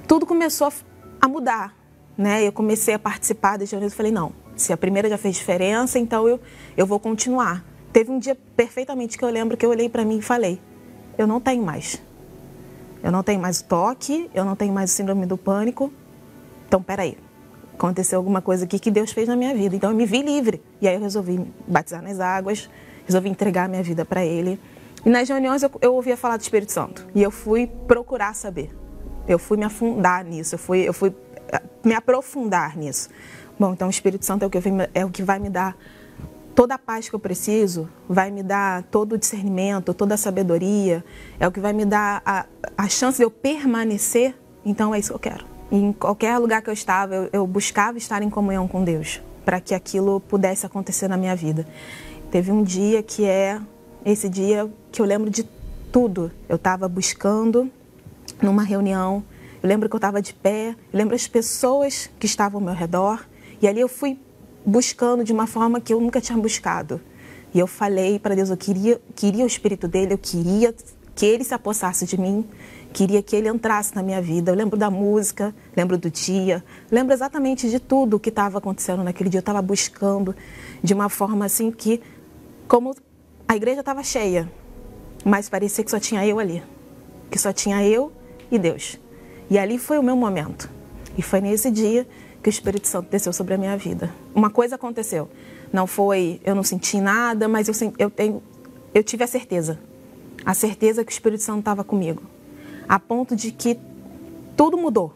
tudo começou a mudar, né? Eu comecei a participar das reuniões e falei, não, se a primeira já fez diferença, então eu vou continuar. Teve um dia perfeitamente que eu lembro que eu olhei para mim e falei, eu não tenho mais. Eu não tenho mais o toque, eu não tenho mais o síndrome do pânico. Então, peraí, aconteceu alguma coisa aqui que Deus fez na minha vida. Então, eu me vi livre. E aí eu resolvi me batizar nas águas, resolvi entregar a minha vida para Ele. E nas reuniões eu ouvia falar do Espírito Santo. E eu fui procurar saber. Eu fui me afundar nisso, eu fui me aprofundar nisso. Bom, então o Espírito Santo é o que vai me dar toda a paz que eu preciso, vai me dar todo o discernimento, toda a sabedoria, é o que vai me dar a chance de eu permanecer. Então é isso que eu quero. E em qualquer lugar que eu estava, eu buscava estar em comunhão com Deus, para que aquilo pudesse acontecer na minha vida. Teve um dia que é esse dia que eu lembro de tudo. Eu estava buscando numa reunião, eu lembro que eu estava de pé, eu lembro as pessoas que estavam ao meu redor, e ali eu fui buscando de uma forma que eu nunca tinha buscado. E eu falei para Deus, eu queria o Espírito dele, eu queria que ele se apossasse de mim, queria que ele entrasse na minha vida. Eu lembro da música, lembro do dia, lembro exatamente de tudo o que estava acontecendo naquele dia. Eu estava buscando de uma forma assim que, como a igreja estava cheia, mas parecia que só tinha eu ali, que só tinha eu e Deus. E ali foi o meu momento. E foi nesse dia que o Espírito Santo desceu sobre a minha vida. Uma coisa aconteceu. Não foi, eu não senti nada, mas eu tive a certeza que o Espírito Santo estava comigo. A ponto de que tudo mudou.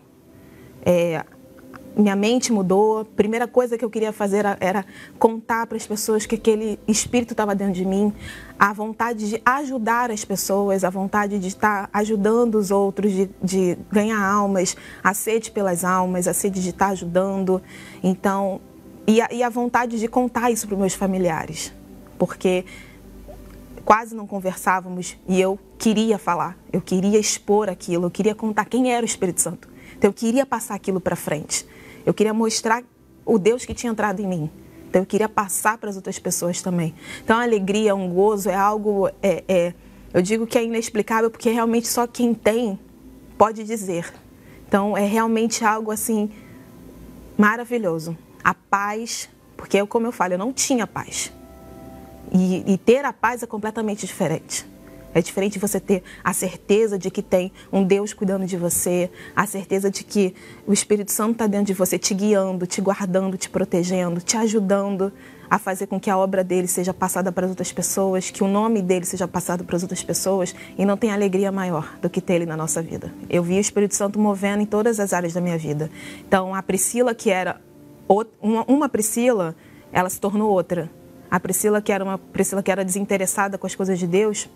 Minha mente mudou. A primeira coisa que eu queria fazer era contar para as pessoas que aquele Espírito estava dentro de mim. A vontade de ajudar as pessoas, a vontade de estar ajudando os outros, de ganhar almas, a sede pelas almas, a sede de estar ajudando. Então, e a vontade de contar isso para os meus familiares. Porque quase não conversávamos e eu queria falar, eu queria expor aquilo, eu queria contar quem era o Espírito Santo. Então eu queria passar aquilo para frente, eu queria mostrar o Deus que tinha entrado em mim. Então eu queria passar para as outras pessoas também. Então a alegria, um gozo é algo, eu digo que é inexplicável porque realmente só quem tem pode dizer. Então é realmente algo assim maravilhoso. A paz, porque como eu falo, eu não tinha paz. E ter a paz é completamente diferente. É diferente você ter a certeza de que tem um Deus cuidando de você, a certeza de que o Espírito Santo está dentro de você, te guiando, te guardando, te protegendo, te ajudando a fazer com que a obra dele seja passada para as outras pessoas, que o nome dele seja passado para as outras pessoas, e não tem alegria maior do que ter ele na nossa vida. Eu vi o Espírito Santo movendo em todas as áreas da minha vida. Então, a Priscila, que era uma Priscila, ela se tornou outra. A Priscila, que era uma Priscila que era desinteressada com as coisas de Deus,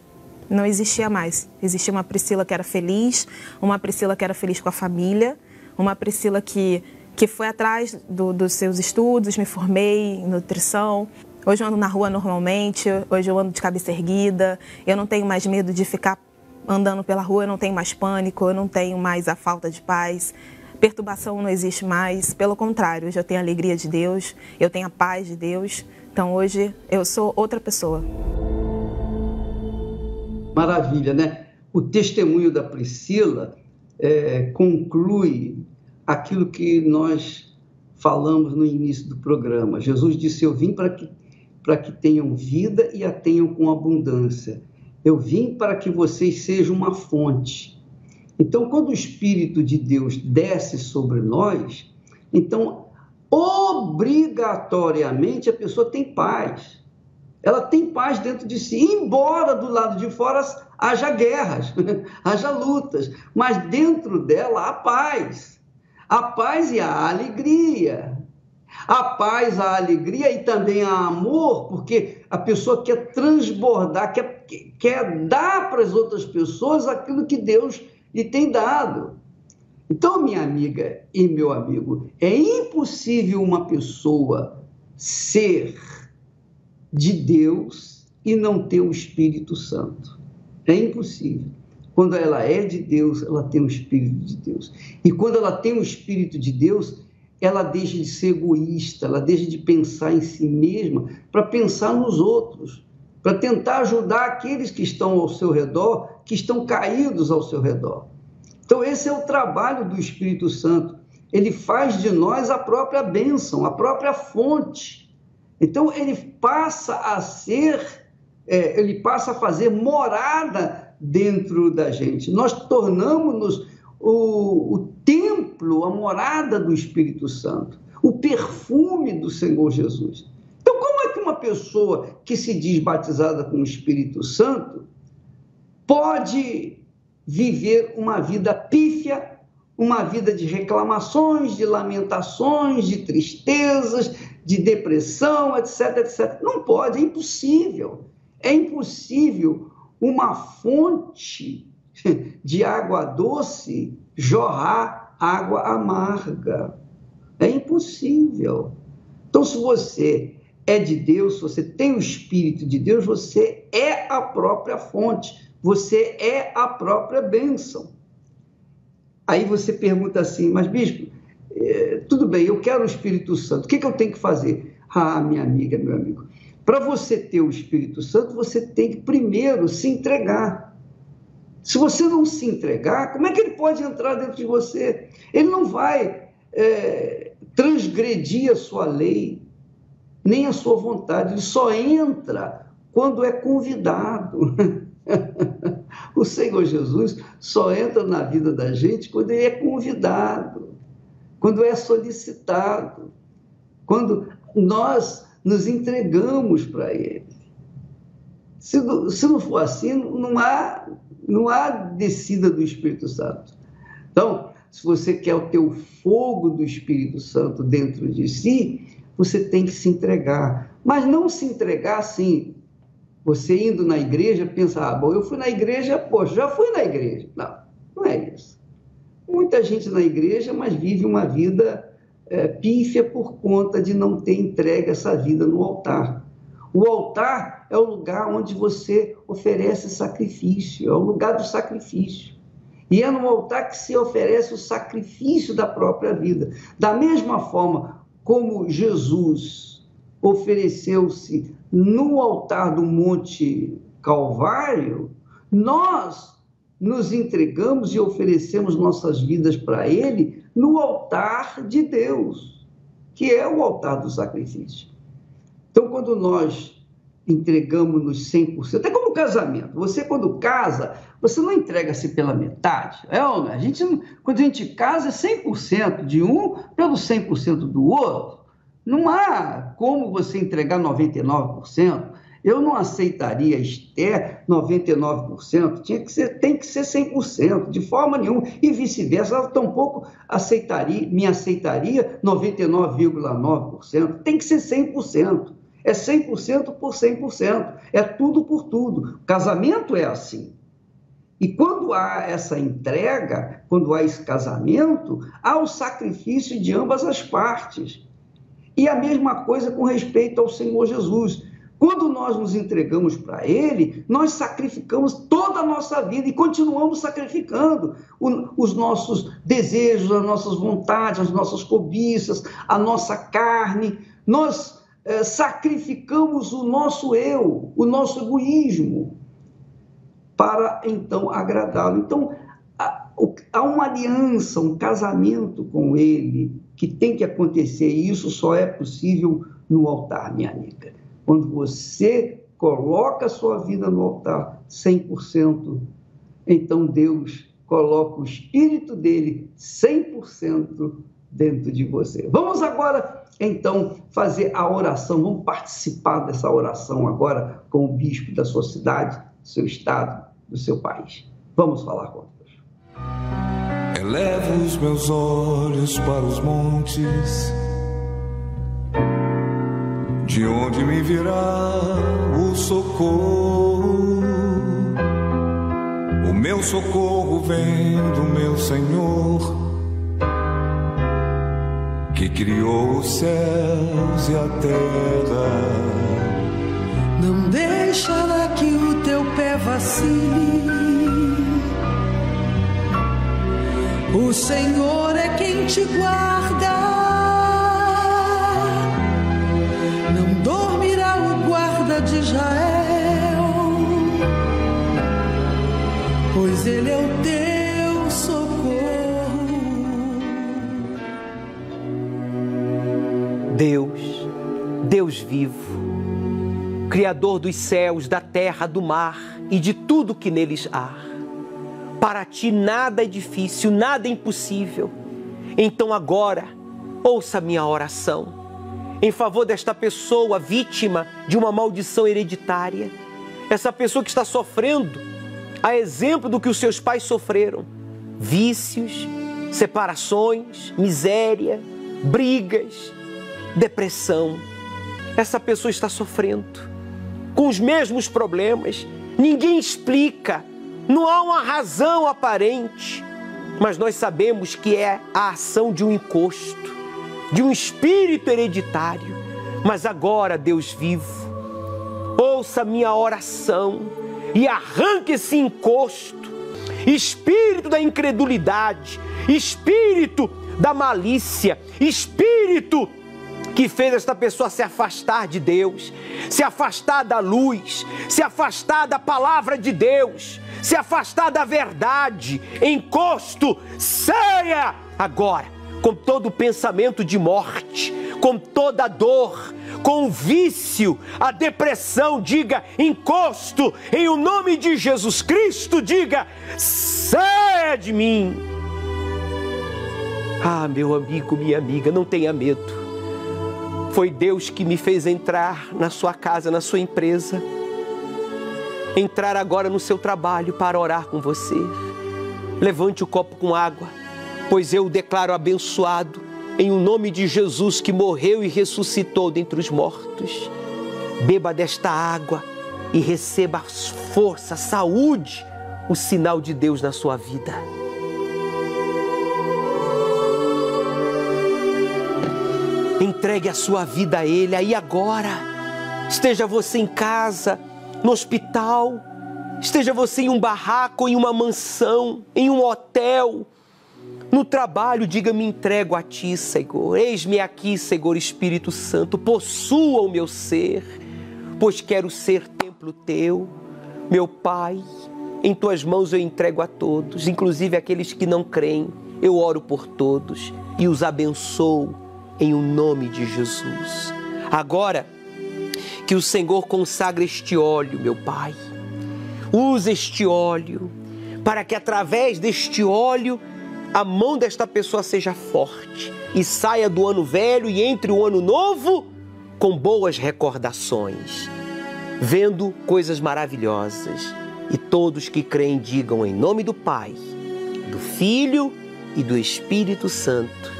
não existia mais. Existia uma Priscila que era feliz, uma Priscila que era feliz com a família, uma Priscila que foi atrás dos seus estudos, me formei em nutrição. Hoje eu ando na rua normalmente, hoje eu ando de cabeça erguida, eu não tenho mais medo de ficar andando pela rua, eu não tenho mais pânico, eu não tenho mais a falta de paz. Perturbação não existe mais, pelo contrário, hoje eu tenho a alegria de Deus, eu tenho a paz de Deus. Então hoje eu sou outra pessoa. Maravilha, né? O testemunho da Priscila conclui aquilo que nós falamos no início do programa. Jesus disse, eu vim para que tenham vida e a tenham com abundância. Eu vim para que vocês sejam uma fonte. Então, quando o Espírito de Deus desce sobre nós, então, obrigatoriamente, a pessoa tem paz. Ela tem paz dentro de si, embora do lado de fora haja guerras, haja lutas, mas dentro dela há paz. A paz e a alegria. A paz, a alegria e também a amor, porque a pessoa quer transbordar, quer dar para as outras pessoas aquilo que Deus lhe tem dado. Então, minha amiga e meu amigo, é impossível uma pessoa ser de Deus e não ter o Espírito Santo. É impossível. Quando ela é de Deus, ela tem o Espírito de Deus. E quando ela tem o Espírito de Deus, ela deixa de ser egoísta, ela deixa de pensar em si mesma para pensar nos outros, para tentar ajudar aqueles que estão ao seu redor, que estão caídos ao seu redor. Então, esse é o trabalho do Espírito Santo. Ele faz de nós a própria bênção, a própria fonte. Então, ele passa a fazer morada dentro da gente. Nós tornamos-nos o templo, a morada do Espírito Santo, o perfume do Senhor Jesus. Então, como é que uma pessoa que se diz batizada com o Espírito Santo pode viver uma vida pífia, uma vida de reclamações, de lamentações, de tristezas, de depressão, etc, etc? Não pode, é impossível. É impossível uma fonte de água doce jorrar água amarga. É impossível. Então, se você é de Deus, se você tem o Espírito de Deus, você é a própria fonte, você é a própria bênção. Aí você pergunta assim, mas bispo, tudo bem, eu quero o Espírito Santo, o que eu tenho que fazer? Ah, minha amiga, meu amigo, para você ter o Espírito Santo, você tem que primeiro se entregar. Se você não se entregar, como é que ele pode entrar dentro de você? Ele não vai transgredir a sua lei, nem a sua vontade, ele só entra quando é convidado. O Senhor Jesus só entra na vida da gente quando ele é convidado, quando é solicitado, quando nós nos entregamos para ele. Se não for assim, não há descida do Espírito Santo. Então, se você quer ter o fogo do Espírito Santo dentro de si, você tem que se entregar. Mas não se entregar assim, você indo na igreja, pensa, bom, eu fui na igreja, poxa, já fui na igreja. Não, não é isso. Muita gente na igreja, mas vive uma vida pífia por conta de não ter entregue essa vida no altar. O altar é o lugar onde você oferece sacrifício, é o lugar do sacrifício. E é no altar que se oferece o sacrifício da própria vida. Da mesma forma como Jesus ofereceu-se no altar do Monte Calvário, nós nos entregamos e oferecemos nossas vidas para Ele no altar de Deus, que é o altar do sacrifício. Então, quando nós entregamos-nos 100%, é como casamento. Você, quando casa, você não entrega-se pela metade. Quando a gente casa, é 100% de um pelo 100% do outro. Não há como você entregar 99%. Eu não aceitaria Esther 99%, tem que ser 100%, de forma nenhuma, e vice-versa, ela tampouco me aceitaria 99,9%, tem que ser 100%, é 100% por 100%, é tudo por tudo. O casamento é assim. E quando há essa entrega, quando há esse casamento, há o sacrifício de ambas as partes. E a mesma coisa com respeito ao Senhor Jesus. Quando nós nos entregamos para Ele, nós sacrificamos toda a nossa vida e continuamos sacrificando os nossos desejos, as nossas vontades, as nossas cobiças, a nossa carne. Nós sacrificamos o nosso eu, o nosso egoísmo, para então agradá-lo. Então, há uma aliança, um casamento com Ele que tem que acontecer, e isso só é possível no altar, minha amiga. Quando você coloca a sua vida no altar 100%, então Deus coloca o Espírito dele 100% dentro de você. Vamos agora, então, fazer a oração, vamos participar dessa oração agora com o bispo da sua cidade, do seu estado, do seu país. Vamos falar com Deus. Elevo os meus olhos para os montes, de onde me virá o socorro? O meu socorro vem do meu Senhor, que criou os céus e a terra. Não deixará que o teu pé vacile. O Senhor é quem te guarda. Israel, pois Ele é o teu socorro. Deus vivo, Criador dos céus, da terra, do mar e de tudo que neles há. Para ti nada é difícil, nada é impossível. Então agora, ouça minha oração em favor desta pessoa vítima de uma maldição hereditária. Essa pessoa que está sofrendo, a exemplo do que os seus pais sofreram. Vícios, separações, miséria, brigas, depressão. Essa pessoa está sofrendo com os mesmos problemas. Ninguém explica, não há uma razão aparente, mas nós sabemos que é a ação de um encosto, de um espírito hereditário. Mas agora, Deus vivo, ouça minha oração e arranque esse encosto, espírito da incredulidade, espírito da malícia, espírito que fez esta pessoa se afastar de Deus, se afastar da luz, se afastar da palavra de Deus, se afastar da verdade. Encosto, saia agora, com todo o pensamento de morte, com toda a dor, com o vício, a depressão. Diga: encosto, em o nome de Jesus Cristo, diga: saia de mim. Ah, meu amigo, minha amiga, não tenha medo. Foi Deus que me fez entrar na sua casa, na sua empresa, entrar agora no seu trabalho para orar com você. Levante o copo com água, pois eu o declaro abençoado em o nome de Jesus, que morreu e ressuscitou dentre os mortos. Beba desta água e receba força, saúde, o sinal de Deus na sua vida. Entregue a sua vida a Ele aí agora. Esteja você em casa, no hospital, esteja você em um barraco, em uma mansão, em um hotel, no trabalho. Diga: me entrego a Ti, Senhor. Eis-me aqui, Senhor Espírito Santo. Possua o meu ser, pois quero ser templo Teu. Meu Pai, em Tuas mãos eu entrego a todos, inclusive aqueles que não creem. Eu oro por todos e os abençoo em o nome de Jesus. Agora, que o Senhor consagre este óleo, meu Pai. Use este óleo para que através deste óleo a mão desta pessoa seja forte e saia do ano velho e entre o ano novo com boas recordações, vendo coisas maravilhosas. E todos que creem digam: em nome do Pai, do Filho e do Espírito Santo,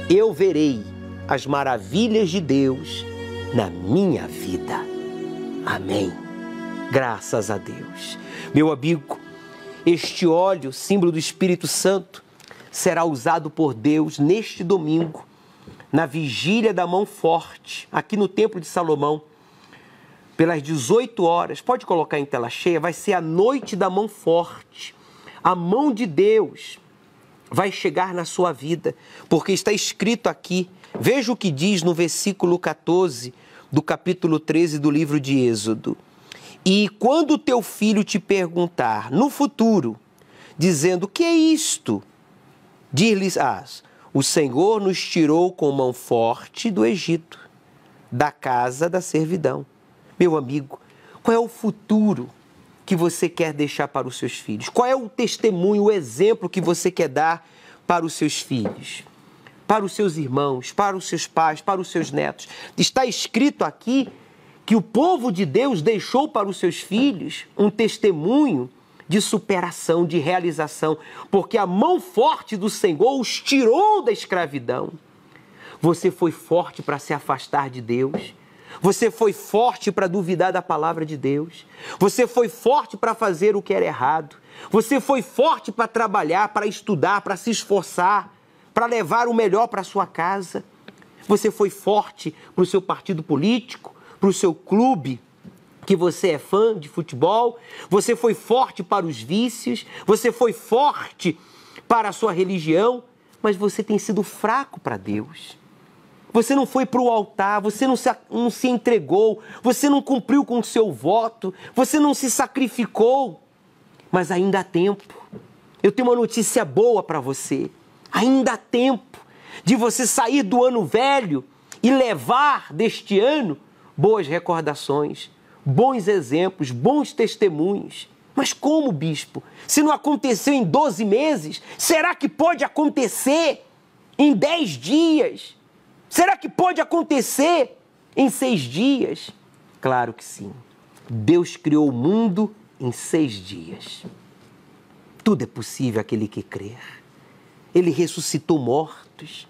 eu verei as maravilhas de Deus na minha vida. Amém. Graças a Deus. Meu amigo, este óleo, símbolo do Espírito Santo, será usado por Deus neste domingo, na vigília da mão forte, aqui no Templo de Salomão, pelas 18 horas. Pode colocar em tela cheia, vai ser a noite da mão forte. A mão de Deus vai chegar na sua vida, porque está escrito aqui. Veja o que diz no versículo 14 do capítulo 13 do livro de Êxodo. E quando teu filho te perguntar no futuro, dizendo: que é isto? Dir-lhes-ás: o Senhor nos tirou com mão forte do Egito, da casa da servidão. Meu amigo, qual é o futuro que você quer deixar para os seus filhos? Qual é o testemunho, o exemplo que você quer dar para os seus filhos? Para os seus irmãos, para os seus pais, para os seus netos. Está escrito aqui que o povo de Deus deixou para os seus filhos um testemunho de superação, de realização, porque a mão forte do Senhor os tirou da escravidão. Você foi forte para se afastar de Deus. Você foi forte para duvidar da palavra de Deus. Você foi forte para fazer o que era errado. Você foi forte para trabalhar, para estudar, para se esforçar, para levar o melhor para a sua casa. Você foi forte para o seu partido político, para o seu clube, que você é fã de futebol. Você foi forte para os vícios. Você foi forte para a sua religião. Mas você tem sido fraco para Deus. você não foi para o altar, você não se entregou, você não cumpriu com o seu voto, você não se sacrificou. Mas ainda há tempo. Eu tenho uma notícia boa para você. Ainda há tempo de você sair do ano velho e levar deste ano boas recordações, bons exemplos, bons testemunhos. Mas como, bispo? Se não aconteceu em 12 meses, será que pode acontecer em 10 dias? Será que pode acontecer em 6 dias? Claro que sim. Deus criou o mundo em 6 dias. Tudo é possível àquele que crer. Ele ressuscitou mortos.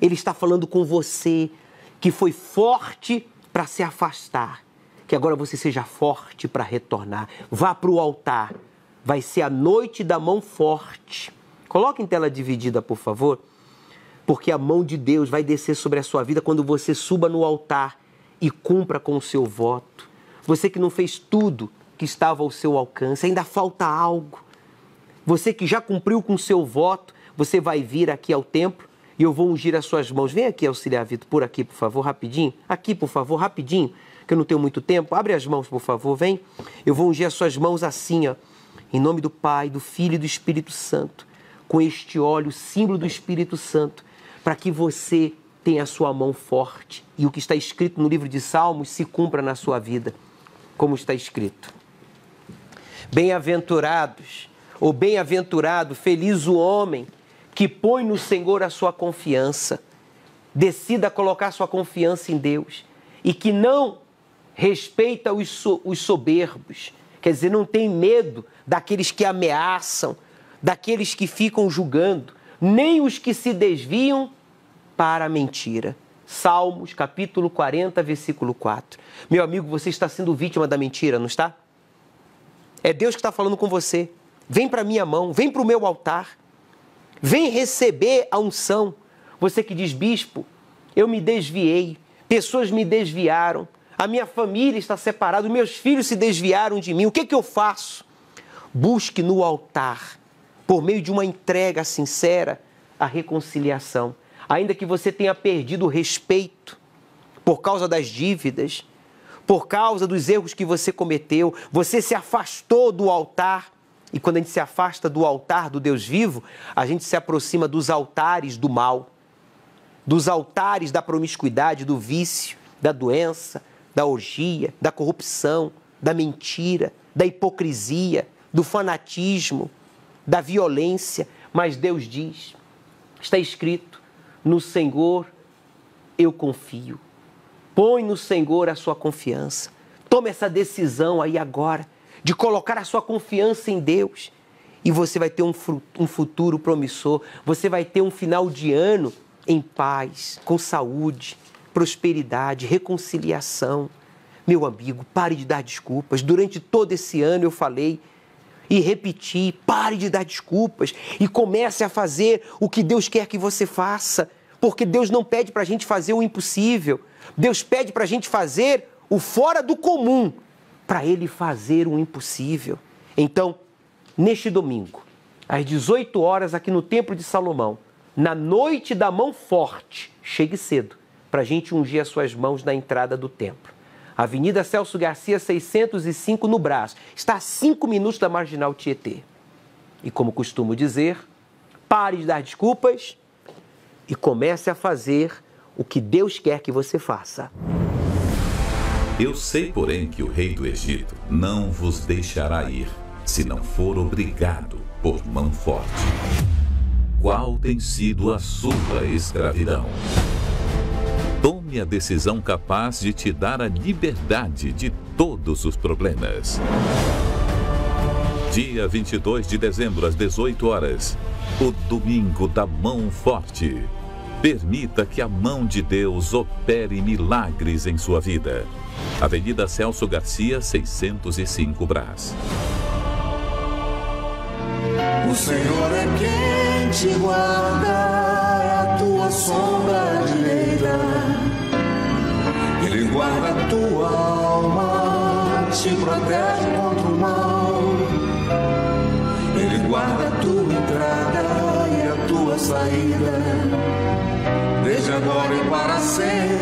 Ele está falando com você que foi forte para se afastar. Que agora você seja forte para retornar. Vá para o altar. Vai ser a noite da mão forte. Coloque em tela dividida, por favor. Porque a mão de Deus vai descer sobre a sua vida quando você suba no altar e cumpra com o seu voto. Você que não fez tudo que estava ao seu alcance, ainda falta algo. Você que já cumpriu com o seu voto, você vai vir aqui ao templo e eu vou ungir as suas mãos. Vem aqui, auxiliar Vitor, por aqui, por favor, rapidinho. Aqui, por favor, rapidinho, que eu não tenho muito tempo. Abre as mãos, por favor, vem. Eu vou ungir as suas mãos assim, ó, em nome do Pai, do Filho e do Espírito Santo, com este óleo, símbolo do Espírito Santo, para que você tenha a sua mão forte e o que está escrito no livro de Salmos se cumpra na sua vida, como está escrito. Bem-aventurados, ou bem-aventurado, feliz o homem que põe no Senhor a sua confiança, decida colocar sua confiança em Deus e que não respeita os soberbos, quer dizer, não tem medo daqueles que ameaçam, daqueles que ficam julgando, nem os que se desviam para a mentira. Salmos, capítulo 40, versículo 4. Meu amigo, você está sendo vítima da mentira, não está? É Deus que está falando com você. Vem para a minha mão, vem para o meu altar. Vem receber a unção. Você que diz, bispo, eu me desviei, pessoas me desviaram, a minha família está separada, meus filhos se desviaram de mim. O que eu faço? Busque no altar, por meio de uma entrega sincera, a reconciliação. Ainda que você tenha perdido o respeito por causa das dívidas, por causa dos erros que você cometeu, você se afastou do altar. E quando a gente se afasta do altar do Deus vivo, a gente se aproxima dos altares do mal, dos altares da promiscuidade, do vício, da doença, da orgia, da corrupção, da mentira, da hipocrisia, do fanatismo, da violência. Mas Deus diz, está escrito, no Senhor eu confio. Põe no Senhor a sua confiança. Tome essa decisão aí agora, de colocar a sua confiança em Deus. E você vai ter um futuro promissor. Você vai ter um final de ano em paz, com saúde, prosperidade, reconciliação. Meu amigo, pare de dar desculpas. Durante todo esse ano eu falei e repeti, pare de dar desculpas e comece a fazer o que Deus quer que você faça. Porque Deus não pede para a gente fazer o impossível. Deus pede para a gente fazer o fora do comum, para Ele fazer o impossível. Então, neste domingo, às 18 horas, aqui no Templo de Salomão, na noite da mão forte, chegue cedo, para a gente ungir as suas mãos na entrada do templo. Avenida Celso Garcia, 605, no Brás. Está a 5 minutos da Marginal Tietê. E como costumo dizer, pare de dar desculpas e comece a fazer o que Deus quer que você faça. Eu sei, porém, que o rei do Egito não vos deixará ir, se não for obrigado por mão forte. Qual tem sido a sua escravidão? Tome a decisão capaz de te dar a liberdade de todos os problemas. Dia 22 de dezembro, às 18 horas, o Domingo da Mão Forte. Permita que a mão de Deus opere milagres em sua vida. Avenida Celso Garcia, 605, Brás. O Senhor é quem te guarda, é a tua sombra direita. Ele guarda a tua alma, te protege contra o mal. Ele guarda a tua entrada e a tua saída, desde agora e para sempre.